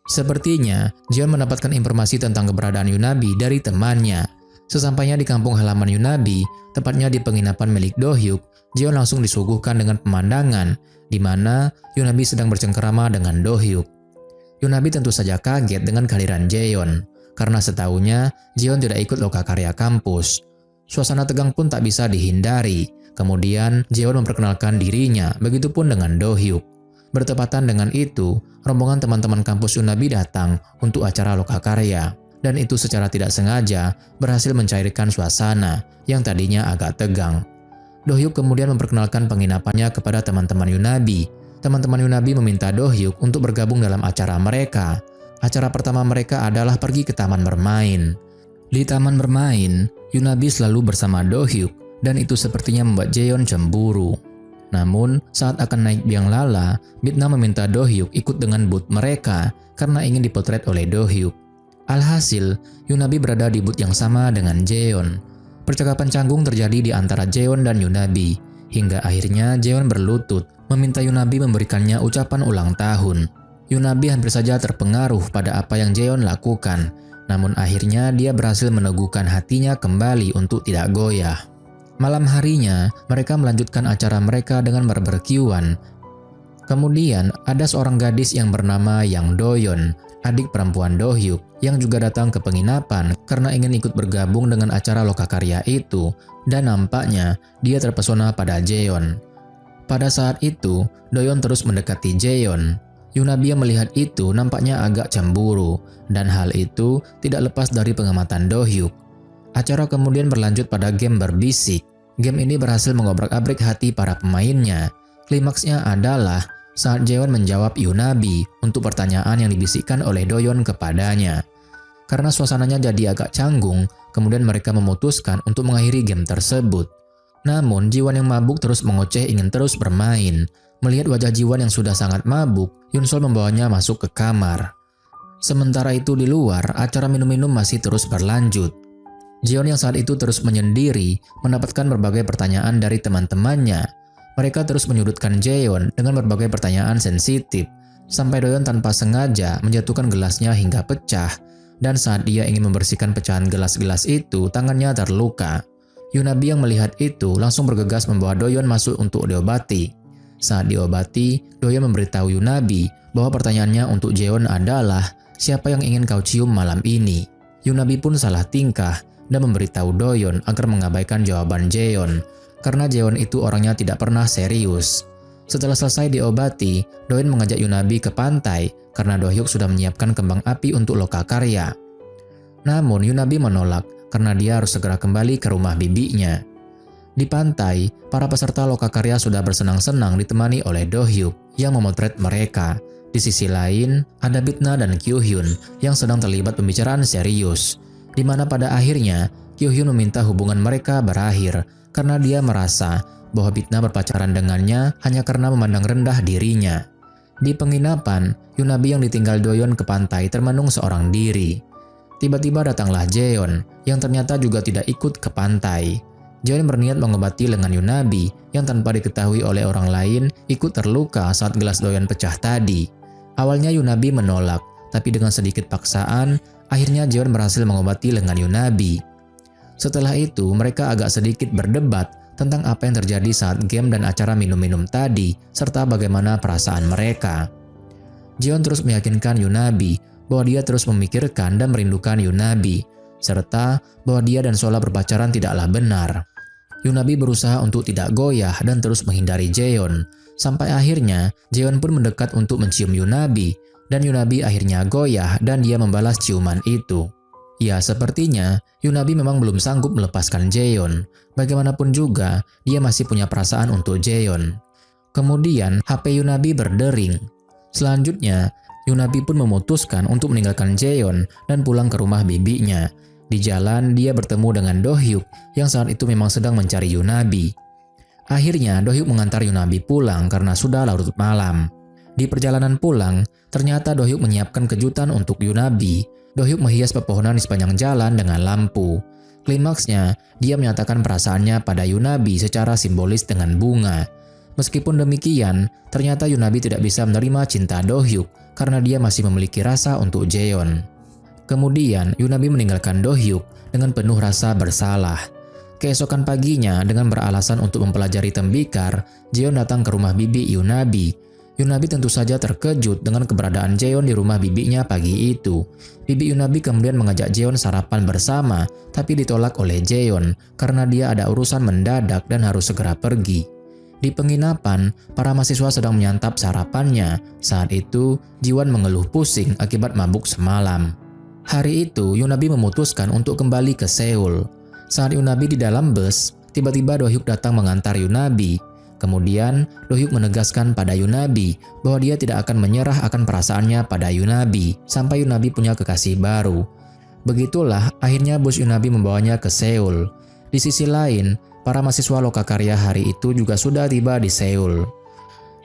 Speaker 1: Sepertinya, Jaeon mendapatkan informasi tentang keberadaan Yunabi dari temannya. Sesampainya di kampung halaman Yunabi, tepatnya di penginapan milik Do-hyuk, Jaeon langsung disuguhkan dengan pemandangan di mana Yunabi sedang bercengkerama dengan Do-hyuk. Yunabi tentu saja kaget dengan kehadiran Jaeon, karena setahunya Jaeon tidak ikut lokakarya kampus. Suasana tegang pun tak bisa dihindari. Kemudian Jaeon memperkenalkan dirinya, begitupun dengan Do-hyuk. Bertepatan dengan itu, rombongan teman-teman kampus Yunabi datang untuk acara lokakarya. Dan itu secara tidak sengaja berhasil mencairkan suasana yang tadinya agak tegang. Do-hyuk kemudian memperkenalkan penginapannya kepada teman-teman Yunabi. Teman-teman Yunabi meminta Do-hyuk untuk bergabung dalam acara mereka. Acara pertama mereka adalah pergi ke taman bermain. Di taman bermain, Yunabi selalu bersama Do-hyuk dan itu sepertinya membuat Jaeon cemburu. Namun, saat akan naik biang lala, Midna meminta Do-hyuk ikut dengan booth mereka karena ingin dipotret oleh Do-hyuk. Alhasil, Yunabi berada di booth yang sama dengan Jaeon. Percakapan canggung terjadi di antara Jaeon dan Yunabi, hingga akhirnya Jaeon berlutut meminta Yunabi memberikannya ucapan ulang tahun. Yunabi hampir saja terpengaruh pada apa yang Jaeon lakukan, namun akhirnya dia berhasil meneguhkan hatinya kembali untuk tidak goyah. Malam harinya, mereka melanjutkan acara mereka dengan barbekyuan. Kemudian, ada seorang gadis yang bernama Yang Do-yeon, adik perempuan Do-hyuk, yang juga datang ke penginapan karena ingin ikut bergabung dengan acara lokakarya itu, dan nampaknya dia terpesona pada Jaeon. Pada saat itu, Do-yeon terus mendekati Jaeon. Yunabi yang melihat itu nampaknya agak cemburu, dan hal itu tidak lepas dari pengamatan Do-hyuk. Acara kemudian berlanjut pada game berbisik. Game ini berhasil mengobrak-abrik hati para pemainnya. Klimaksnya adalah saat Jeon menjawab Yunabi untuk pertanyaan yang dibisikkan oleh Doyeon kepadanya. Karena suasananya jadi agak canggung, kemudian mereka memutuskan untuk mengakhiri game tersebut. Namun, Jiwon yang mabuk terus mengoceh ingin terus bermain. Melihat wajah Jiwon yang sudah sangat mabuk, Yunsol membawanya masuk ke kamar. Sementara itu di luar, acara minum-minum masih terus berlanjut. Jeon yang saat itu terus menyendiri mendapatkan berbagai pertanyaan dari teman-temannya. Mereka terus menyudutkan Jeon dengan berbagai pertanyaan sensitif, sampai Doyeon tanpa sengaja menjatuhkan gelasnya hingga pecah, dan saat dia ingin membersihkan pecahan gelas-gelas itu, tangannya terluka. Yunabi yang melihat itu langsung bergegas membawa Doyeon masuk untuk diobati. Saat diobati, Doyeon memberitahu Yunabi bahwa pertanyaannya untuk Jeon adalah, siapa yang ingin kau cium malam ini? Yunabi pun salah tingkah dan memberitahu Doyeon agar mengabaikan jawaban Jeon, karena Jeon itu orangnya tidak pernah serius. Setelah selesai diobati, Doyeon mengajak Yunabi ke pantai karena Dohyuk sudah menyiapkan kembang api untuk lokakarya. Namun Yunabi menolak karena dia harus segera kembali ke rumah bibinya. Di pantai, para peserta lokakarya sudah bersenang-senang ditemani oleh Dohyuk yang memotret mereka. Di sisi lain, ada Bitna dan Kyu-hyun yang sedang terlibat pembicaraan serius, di mana pada akhirnya Kyu-hyun meminta hubungan mereka berakhir karena dia merasa bahwa Bitna berpacaran dengannya hanya karena memandang rendah dirinya. Di penginapan, Yunabi yang ditinggal Doyeon ke pantai termenung seorang diri. Tiba-tiba datanglah Jeon yang ternyata juga tidak ikut ke pantai. Jeon berniat mengobati lengan Yunabi yang tanpa diketahui oleh orang lain ikut terluka saat gelas Doyeon pecah tadi. Awalnya Yunabi menolak, tapi dengan sedikit paksaan, akhirnya Jeon berhasil mengobati lengan Yunabi. Setelah itu, mereka agak sedikit berdebat tentang apa yang terjadi saat game dan acara minum-minum tadi, serta bagaimana perasaan mereka. Jeon terus meyakinkan Yunabi bahwa dia terus memikirkan dan merindukan Yunabi, serta bahwa dia dan Sola berpacaran tidaklah benar. Yunabi berusaha untuk tidak goyah dan terus menghindari Jeon, sampai akhirnya Jeon pun mendekat untuk mencium Yunabi, dan Yunabi akhirnya goyah dan dia membalas ciuman itu. Ya, sepertinya Yunabi memang belum sanggup melepaskan Jeon. Bagaimanapun juga, dia masih punya perasaan untuk Jeon. Kemudian, HP Yunabi berdering. Selanjutnya, Yunabi pun memutuskan untuk meninggalkan Jeon dan pulang ke rumah bibinya. Di jalan, dia bertemu dengan Dohyuk yang saat itu memang sedang mencari Yunabi. Akhirnya, Dohyuk mengantar Yunabi pulang karena sudah larut malam. Di perjalanan pulang, ternyata Dohyuk menyiapkan kejutan untuk Yunabi. Dohyuk menghias pepohonan di sepanjang jalan dengan lampu. Klimaksnya, dia menyatakan perasaannya pada Yunabi secara simbolis dengan bunga. Meskipun demikian, ternyata Yunabi tidak bisa menerima cinta Dohyuk karena dia masih memiliki rasa untuk Jeon. Kemudian, Yunabi meninggalkan Dohyuk dengan penuh rasa bersalah. Keesokan paginya, dengan beralasan untuk mempelajari tembikar, Jeon datang ke rumah bibi Yunabi. Yunabi tentu saja terkejut dengan keberadaan Jeon di rumah bibinya pagi itu. Bibi Yunabi kemudian mengajak Jeon sarapan bersama, tapi ditolak oleh Jeon karena dia ada urusan mendadak dan harus segera pergi. Di penginapan, para mahasiswa sedang menyantap sarapannya. Saat itu, Jiwon mengeluh pusing akibat mabuk semalam. Hari itu, Yunabi memutuskan untuk kembali ke Seoul. Saat Yunabi di dalam bus, tiba-tiba Dohyuk datang mengantar Yunabi. Kemudian, Dohyuk menegaskan pada Yunabi bahwa dia tidak akan menyerah akan perasaannya pada Yunabi sampai Yunabi punya kekasih baru. Begitulah akhirnya bos Yunabi membawanya ke Seoul. Di sisi lain, para mahasiswa lokakarya hari itu juga sudah tiba di Seoul.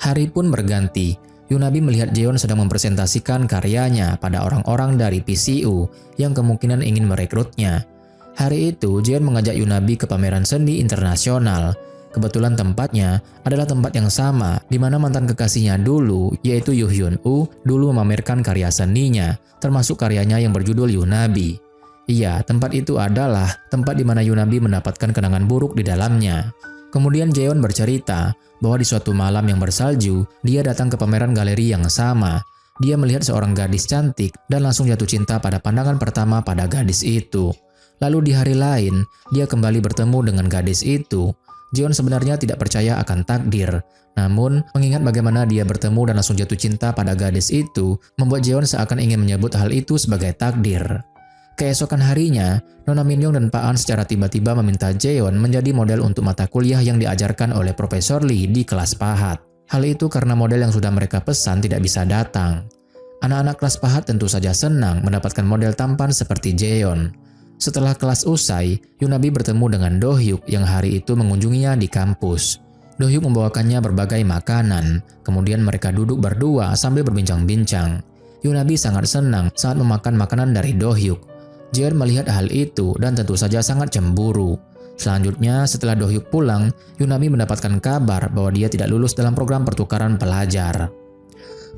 Speaker 1: Hari pun berganti. Yunabi melihat Jeon sedang mempresentasikan karyanya pada orang-orang dari PCU yang kemungkinan ingin merekrutnya. Hari itu, Jeon mengajak Yunabi ke pameran seni internasional. Kebetulan tempatnya adalah tempat yang sama di mana mantan kekasihnya dulu, yaitu Yoo Hyun-woo, dulu memamerkan karya seninya, termasuk karyanya yang berjudul Yunabi. Iya, tempat itu adalah tempat di mana Yunabi mendapatkan kenangan buruk di dalamnya. Kemudian Jeon bercerita bahwa di suatu malam yang bersalju, dia datang ke pameran galeri yang sama. Dia melihat seorang gadis cantik dan langsung jatuh cinta pada pandangan pertama pada gadis itu. Lalu di hari lain, dia kembali bertemu dengan gadis itu. Jeon sebenarnya tidak percaya akan takdir. Namun, mengingat bagaimana dia bertemu dan langsung jatuh cinta pada gadis itu, membuat Jeon seakan ingin menyebut hal itu sebagai takdir. Keesokan harinya, Nona Minyoung dan Pak An secara tiba-tiba meminta Jeon menjadi model untuk mata kuliah yang diajarkan oleh Profesor Lee di kelas Pahat. Hal itu karena model yang sudah mereka pesan tidak bisa datang. Anak-anak kelas pahat tentu saja senang mendapatkan model tampan seperti Jaeon. Setelah kelas usai, Yunabi bertemu dengan Do-hyuk yang hari itu mengunjunginya di kampus. Do-hyuk membawakannya berbagai makanan, kemudian mereka duduk berdua sambil berbincang-bincang. Yunabi sangat senang saat memakan makanan dari Do-hyuk. Jaeon melihat hal itu dan tentu saja sangat cemburu. Selanjutnya, setelah Do-hyuk pulang, Yunabi mendapatkan kabar bahwa dia tidak lulus dalam program pertukaran pelajar.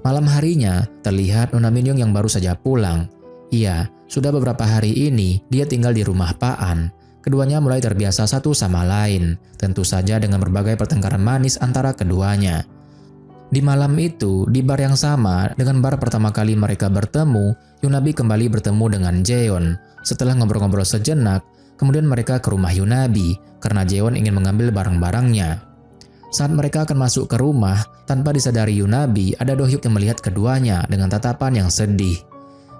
Speaker 1: Malam harinya, terlihat Nona Minyoung yang baru saja pulang. Iya, sudah beberapa hari ini dia tinggal di rumah Paan. Keduanya mulai terbiasa satu sama lain, tentu saja dengan berbagai pertengkaran manis antara keduanya. Di malam itu, di bar yang sama dengan bar pertama kali mereka bertemu, Yunabi kembali bertemu dengan Jaeon. Setelah ngobrol-ngobrol sejenak, kemudian mereka ke rumah Yunabi karena Jaeon ingin mengambil barang-barangnya. Saat mereka akan masuk ke rumah, tanpa disadari Yunabi, ada Do-hyuk yang melihat keduanya dengan tatapan yang sedih.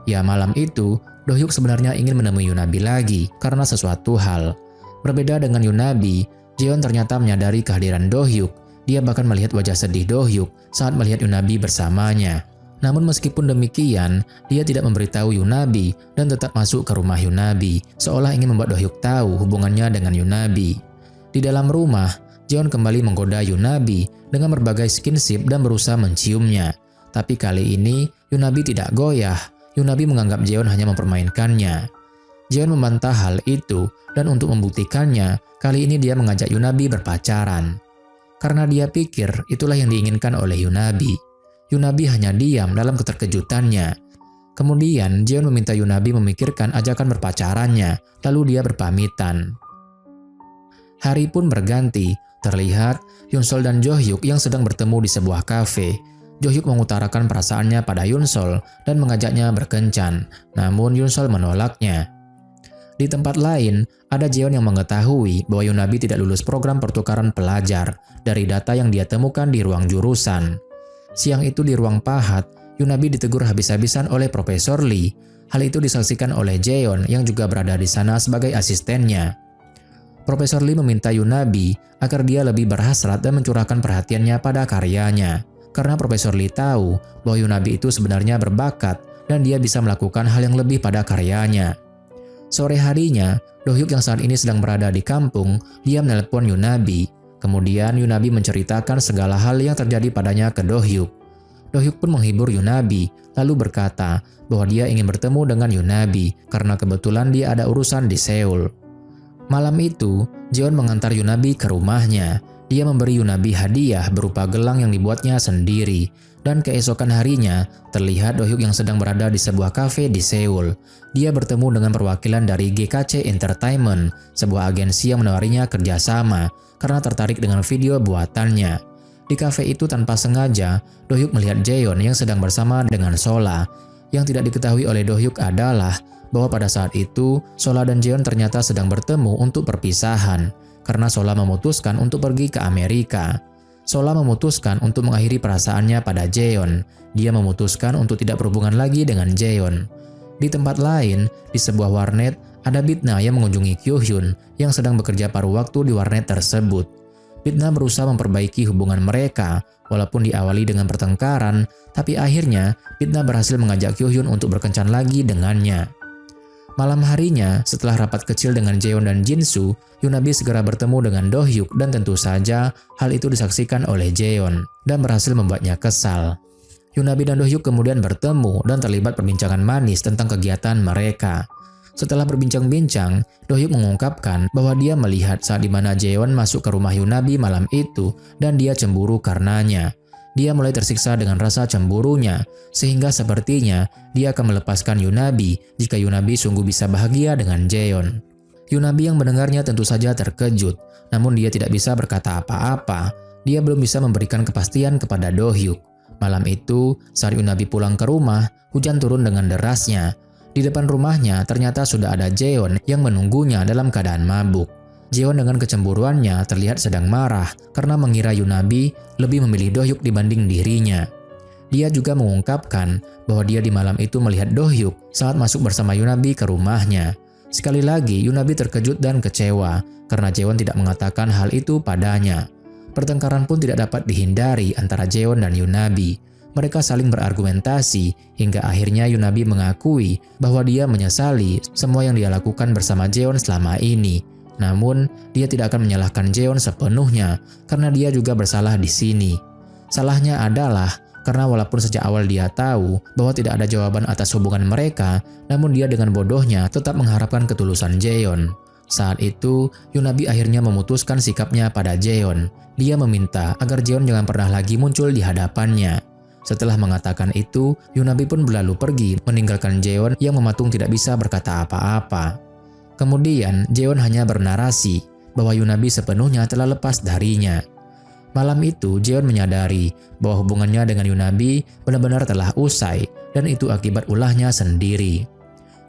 Speaker 1: Ya, malam itu, Do-hyuk sebenarnya ingin menemui Yunabi lagi karena sesuatu hal. Berbeda dengan Yunabi, Jaeon ternyata menyadari kehadiran Do-hyuk. Dia bahkan melihat wajah sedih Do-hyuk saat melihat Yunabi bersamanya. Namun meskipun demikian, dia tidak memberitahu Yunabi dan tetap masuk ke rumah Yunabi, seolah ingin membuat Do-hyuk tahu hubungannya dengan Yunabi. Di dalam rumah, Jaeon kembali menggoda Yunabi dengan berbagai skinship dan berusaha menciumnya. Tapi kali ini, Yunabi tidak goyah. Yunabi menganggap Jaeon hanya mempermainkannya. Jaeon membantah hal itu, dan untuk membuktikannya, kali ini dia mengajak Yunabi berpacaran. Karena dia pikir itulah yang diinginkan oleh Yunabi. Yunabi hanya diam dalam keterkejutannya. Kemudian, Jaeon meminta Yunabi memikirkan ajakan berpacarannya, lalu dia berpamitan. Hari pun berganti. Terlihat Yunsol dan Jo-hyuk yang sedang bertemu di sebuah kafe. Jo-hyuk mengutarakan perasaannya pada Yunsol dan mengajaknya berkencan, namun Yunsol menolaknya. Di tempat lain, ada Jaeon yang mengetahui bahwa Yunabi tidak lulus program pertukaran pelajar dari data yang dia temukan di ruang jurusan. Siang itu di ruang pahat, Yunabi ditegur habis-habisan oleh Profesor Lee. Hal itu disaksikan oleh Jaeon yang juga berada di sana sebagai asistennya. Profesor Lee meminta Yunabi agar dia lebih berhasrat dan mencurahkan perhatiannya pada karyanya. Karena Profesor Lee tahu bahwa Yunabi itu sebenarnya berbakat dan dia bisa melakukan hal yang lebih pada karyanya. Sore harinya, Do-hyuk yang saat ini sedang berada di kampung, dia menelpon Yunabi. Kemudian Yunabi menceritakan segala hal yang terjadi padanya ke Do-hyuk. Do-hyuk pun menghibur Yunabi, lalu berkata bahwa dia ingin bertemu dengan Yunabi karena kebetulan dia ada urusan di Seoul. Malam itu, Jaeon mengantar Yunabi ke rumahnya. Dia memberi Yunabi hadiah berupa gelang yang dibuatnya sendiri. Dan keesokan harinya, terlihat Do-hyuk yang sedang berada di sebuah kafe di Seoul. Dia bertemu dengan perwakilan dari GKC Entertainment, sebuah agensi yang menawarinya kerjasama karena tertarik dengan video buatannya. Di kafe itu tanpa sengaja, Do-hyuk melihat Jaeon yang sedang bersama dengan Sola. Yang tidak diketahui oleh Do-hyuk adalah bahwa pada saat itu, Sola dan Jaeon ternyata sedang bertemu untuk perpisahan, karena Sola memutuskan untuk pergi ke Amerika. Sola memutuskan untuk mengakhiri perasaannya pada Jaeon. Dia memutuskan untuk tidak berhubungan lagi dengan Jaeon. Di tempat lain, di sebuah warnet, ada Bitna yang mengunjungi Kyo-hyun yang sedang bekerja paruh waktu di warnet tersebut. Bitna berusaha memperbaiki hubungan mereka, walaupun diawali dengan pertengkaran, tapi akhirnya Bitna berhasil mengajak Kyo-hyun untuk berkencan lagi dengannya. Malam harinya, setelah rapat kecil dengan Jaeon dan Jinsu, Yunabi segera bertemu dengan Do-hyuk dan tentu saja hal itu disaksikan oleh Jaeon dan berhasil membuatnya kesal. Yunabi dan Do-hyuk kemudian bertemu dan terlibat perbincangan manis tentang kegiatan mereka. Setelah berbincang-bincang, Do-hyuk mengungkapkan bahwa dia melihat saat dimana Jaeon masuk ke rumah Yunabi malam itu dan dia cemburu karenanya. Dia mulai tersiksa dengan rasa cemburunya, sehingga sepertinya dia akan melepaskan Yunabi jika Yunabi sungguh bisa bahagia dengan Jaeon. Yunabi yang mendengarnya tentu saja terkejut, namun dia tidak bisa berkata apa-apa. Dia belum bisa memberikan kepastian kepada Do-hyuk. Malam itu, saat Yunabi pulang ke rumah, hujan turun dengan derasnya. Di depan rumahnya ternyata sudah ada Jaeon yang menunggunya dalam keadaan mabuk. Jaeon dengan kecemburuannya terlihat sedang marah karena mengira Yunabi lebih memilih Do-hyuk dibanding dirinya. Dia juga mengungkapkan bahwa dia di malam itu melihat Do-hyuk saat masuk bersama Yunabi ke rumahnya. Sekali lagi Yunabi terkejut dan kecewa karena Jaeon tidak mengatakan hal itu padanya. Pertengkaran pun tidak dapat dihindari antara Jeon dan Yunabi. Mereka saling berargumentasi hingga akhirnya Yunabi mengakui bahwa dia menyesali semua yang dia lakukan bersama Jeon selama ini. Namun, dia tidak akan menyalahkan Jeon sepenuhnya karena dia juga bersalah di sini. Salahnya adalah karena walaupun sejak awal dia tahu bahwa tidak ada jawaban atas hubungan mereka, namun dia dengan bodohnya tetap mengharapkan ketulusan Jeon. Saat itu, Yunabi akhirnya memutuskan sikapnya pada Jeon. Dia meminta agar Jeon jangan pernah lagi muncul di hadapannya. Setelah mengatakan itu, Yunabi pun berlalu pergi meninggalkan Jeon yang mematung tidak bisa berkata apa-apa. Kemudian, Jeon hanya bernarasi bahwa Yunabi sepenuhnya telah lepas darinya. Malam itu, Jeon menyadari bahwa hubungannya dengan Yunabi benar-benar telah usai dan itu akibat ulahnya sendiri.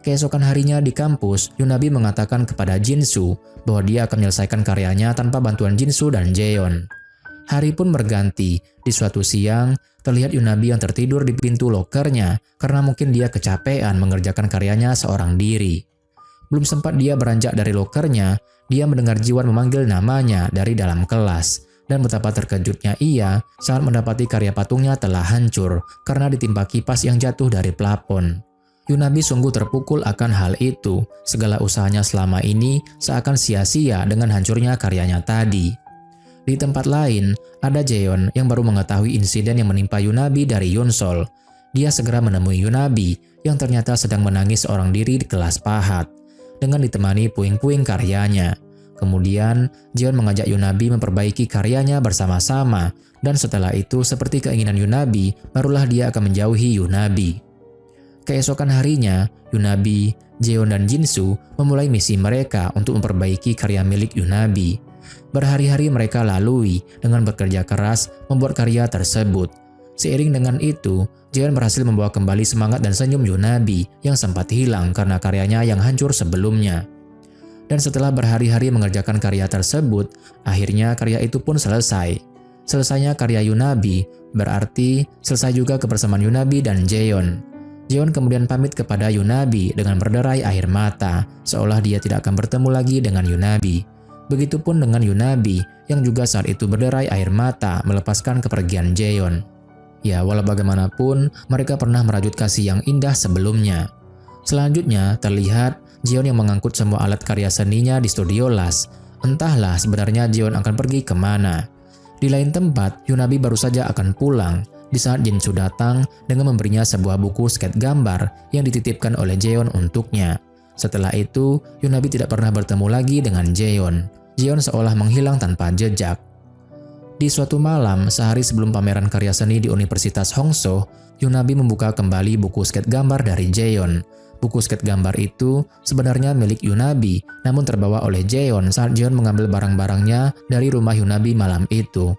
Speaker 1: Keesokan harinya di kampus, Yunabi mengatakan kepada Jinsu bahwa dia akan menyelesaikan karyanya tanpa bantuan Jinsu dan Jeon. Hari pun berganti. Di suatu siang, terlihat Yunabi yang tertidur di pintu lokernya karena mungkin dia kecapean mengerjakan karyanya seorang diri. Belum sempat dia beranjak dari lokernya, dia mendengar Jiwon memanggil namanya dari dalam kelas. Dan betapa terkejutnya ia saat mendapati karya patungnya telah hancur karena ditimpa kipas yang jatuh dari plafon. Yunabi sungguh terpukul akan hal itu. Segala usahanya selama ini seakan sia-sia dengan hancurnya karyanya tadi. Di tempat lain, ada Jeon yang baru mengetahui insiden yang menimpa Yunabi dari Yunsol. Dia segera menemui Yunabi yang ternyata sedang menangis seorang diri di kelas pahat, dengan ditemani puing-puing karyanya. Kemudian, Jeon mengajak Yunabi memperbaiki karyanya bersama-sama, dan setelah itu seperti keinginan Yunabi, barulah dia akan menjauhi Yunabi. Keesokan harinya, Yunabi, Jeon, dan Jinsu memulai misi mereka untuk memperbaiki karya milik Yunabi. Berhari-hari mereka lalui dengan bekerja keras membuat karya tersebut. Seiring dengan itu, Jeon berhasil membawa kembali semangat dan senyum Yunabi yang sempat hilang karena karyanya yang hancur sebelumnya. Dan setelah berhari-hari mengerjakan karya tersebut, akhirnya karya itu pun selesai. Selesainya karya Yunabi berarti selesai juga kebersamaan Yunabi dan Jeon. Jeon kemudian pamit kepada Yunabi dengan berderai air mata, seolah dia tidak akan bertemu lagi dengan Yunabi. Begitupun dengan Yunabi yang juga saat itu berderai air mata melepaskan kepergian Jeon. Ya, walau bagaimanapun, mereka pernah merajut kasih yang indah sebelumnya. Selanjutnya, terlihat Jeon yang mengangkut semua alat karya seninya di studio las. Entahlah sebenarnya Jeon akan pergi kemana. Di lain tempat, Yunabi baru saja akan pulang di saat Jinsu datang dengan memberinya sebuah buku sket gambar yang dititipkan oleh Jeon untuknya. Setelah itu, Yunabi tidak pernah bertemu lagi dengan Jeon. Jeon seolah menghilang tanpa jejak. Di suatu malam, sehari sebelum pameran karya seni di Universitas Hongso, Yunabi membuka kembali buku sket gambar dari Jeon. Buku sket gambar itu sebenarnya milik Yunabi, namun terbawa oleh Jeon saat Jeon mengambil barang-barangnya dari rumah Yunabi malam itu.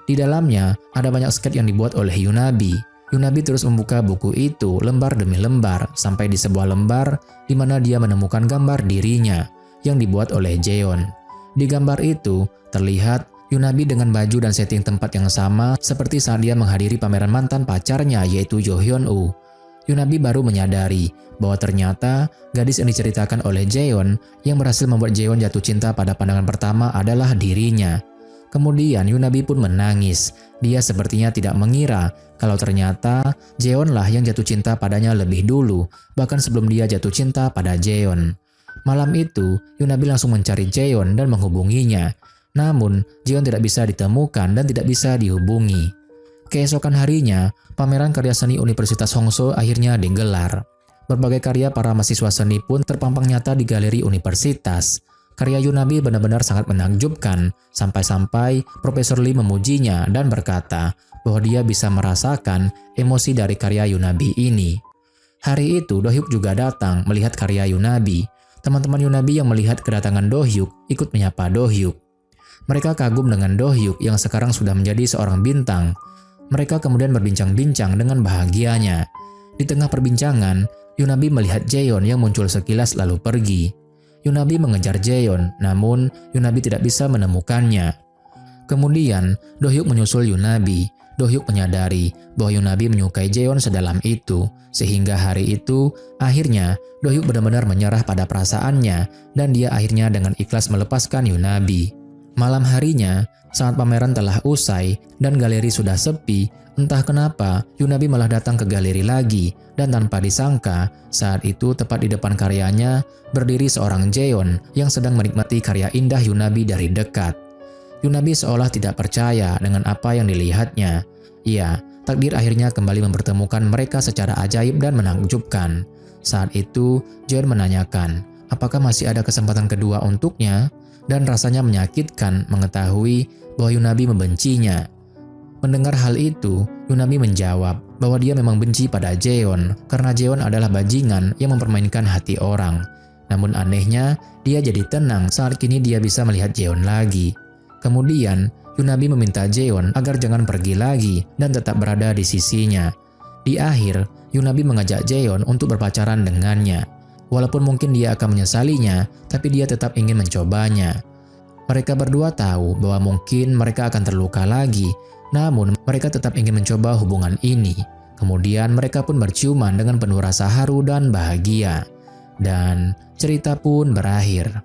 Speaker 1: Di dalamnya, ada banyak sket yang dibuat oleh Yunabi. Yunabi terus membuka buku itu lembar demi lembar, sampai di sebuah lembar di mana dia menemukan gambar dirinya yang dibuat oleh Jeon. Di gambar itu, terlihat Yunabi dengan baju dan setting tempat yang sama seperti saat dia menghadiri pameran mantan pacarnya yaitu Jo Hyun Woo. Yunabi baru menyadari bahwa ternyata gadis yang diceritakan oleh Jeon yang berhasil membuat Jeon jatuh cinta pada pandangan pertama adalah dirinya. Kemudian Yunabi pun menangis. Dia sepertinya tidak mengira kalau ternyata Jeon lah yang jatuh cinta padanya lebih dulu, bahkan sebelum dia jatuh cinta pada Jeon. Malam itu, Yunabi langsung mencari Jeon dan menghubunginya. Namun, Jeon tidak bisa ditemukan dan tidak bisa dihubungi. Keesokan harinya, pameran karya seni Universitas Hongso akhirnya digelar. Berbagai karya para mahasiswa seni pun terpampang nyata di galeri universitas. Karya Yunabi benar-benar sangat menakjubkan, sampai-sampai Profesor Lee memujinya dan berkata bahwa dia bisa merasakan emosi dari karya Yunabi ini. Hari itu, Do Hyuk juga datang melihat karya Yunabi. Teman-teman Yunabi yang melihat kedatangan Do Hyuk ikut menyapa Do Hyuk. Mereka kagum dengan Do Hyuk yang sekarang sudah menjadi seorang bintang. Mereka kemudian berbincang-bincang dengan bahagianya. Di tengah perbincangan, Yunabi melihat Jeon yang muncul sekilas lalu pergi. Yunabi mengejar Jeon, namun Yunabi tidak bisa menemukannya. Kemudian, Do Hyuk menyusul Yunabi. Do Hyuk menyadari bahwa Yunabi menyukai Jeon sedalam itu, sehingga hari itu, akhirnya Do Hyuk benar-benar menyerah pada perasaannya dan dia akhirnya dengan ikhlas melepaskan Yunabi. Malam harinya, saat pameran telah usai dan galeri sudah sepi, entah kenapa Yunabi malah datang ke galeri lagi, dan tanpa disangka, saat itu tepat di depan karyanya berdiri seorang Jeon yang sedang menikmati karya indah Yunabi dari dekat. Yunabi seolah tidak percaya dengan apa yang dilihatnya. Ya, takdir akhirnya kembali mempertemukan mereka secara ajaib dan menakjubkan. Saat itu, Jeon menanyakan, apakah masih ada kesempatan kedua untuknya? Dan rasanya menyakitkan mengetahui bahwa Yunabi membencinya. Mendengar hal itu, Yunabi menjawab bahwa dia memang benci pada Jeon karena Jeon adalah bajingan yang mempermainkan hati orang. Namun anehnya, dia jadi tenang saat kini dia bisa melihat Jeon lagi. Kemudian, Yunabi meminta Jeon agar jangan pergi lagi dan tetap berada di sisinya. Di akhir, Yunabi mengajak Jeon untuk berpacaran dengannya. Walaupun mungkin dia akan menyesalinya, tapi dia tetap ingin mencobanya. Mereka berdua tahu bahwa mungkin mereka akan terluka lagi, namun mereka tetap ingin mencoba hubungan ini. Kemudian mereka pun berciuman dengan penuh rasa haru dan bahagia. Dan cerita pun berakhir.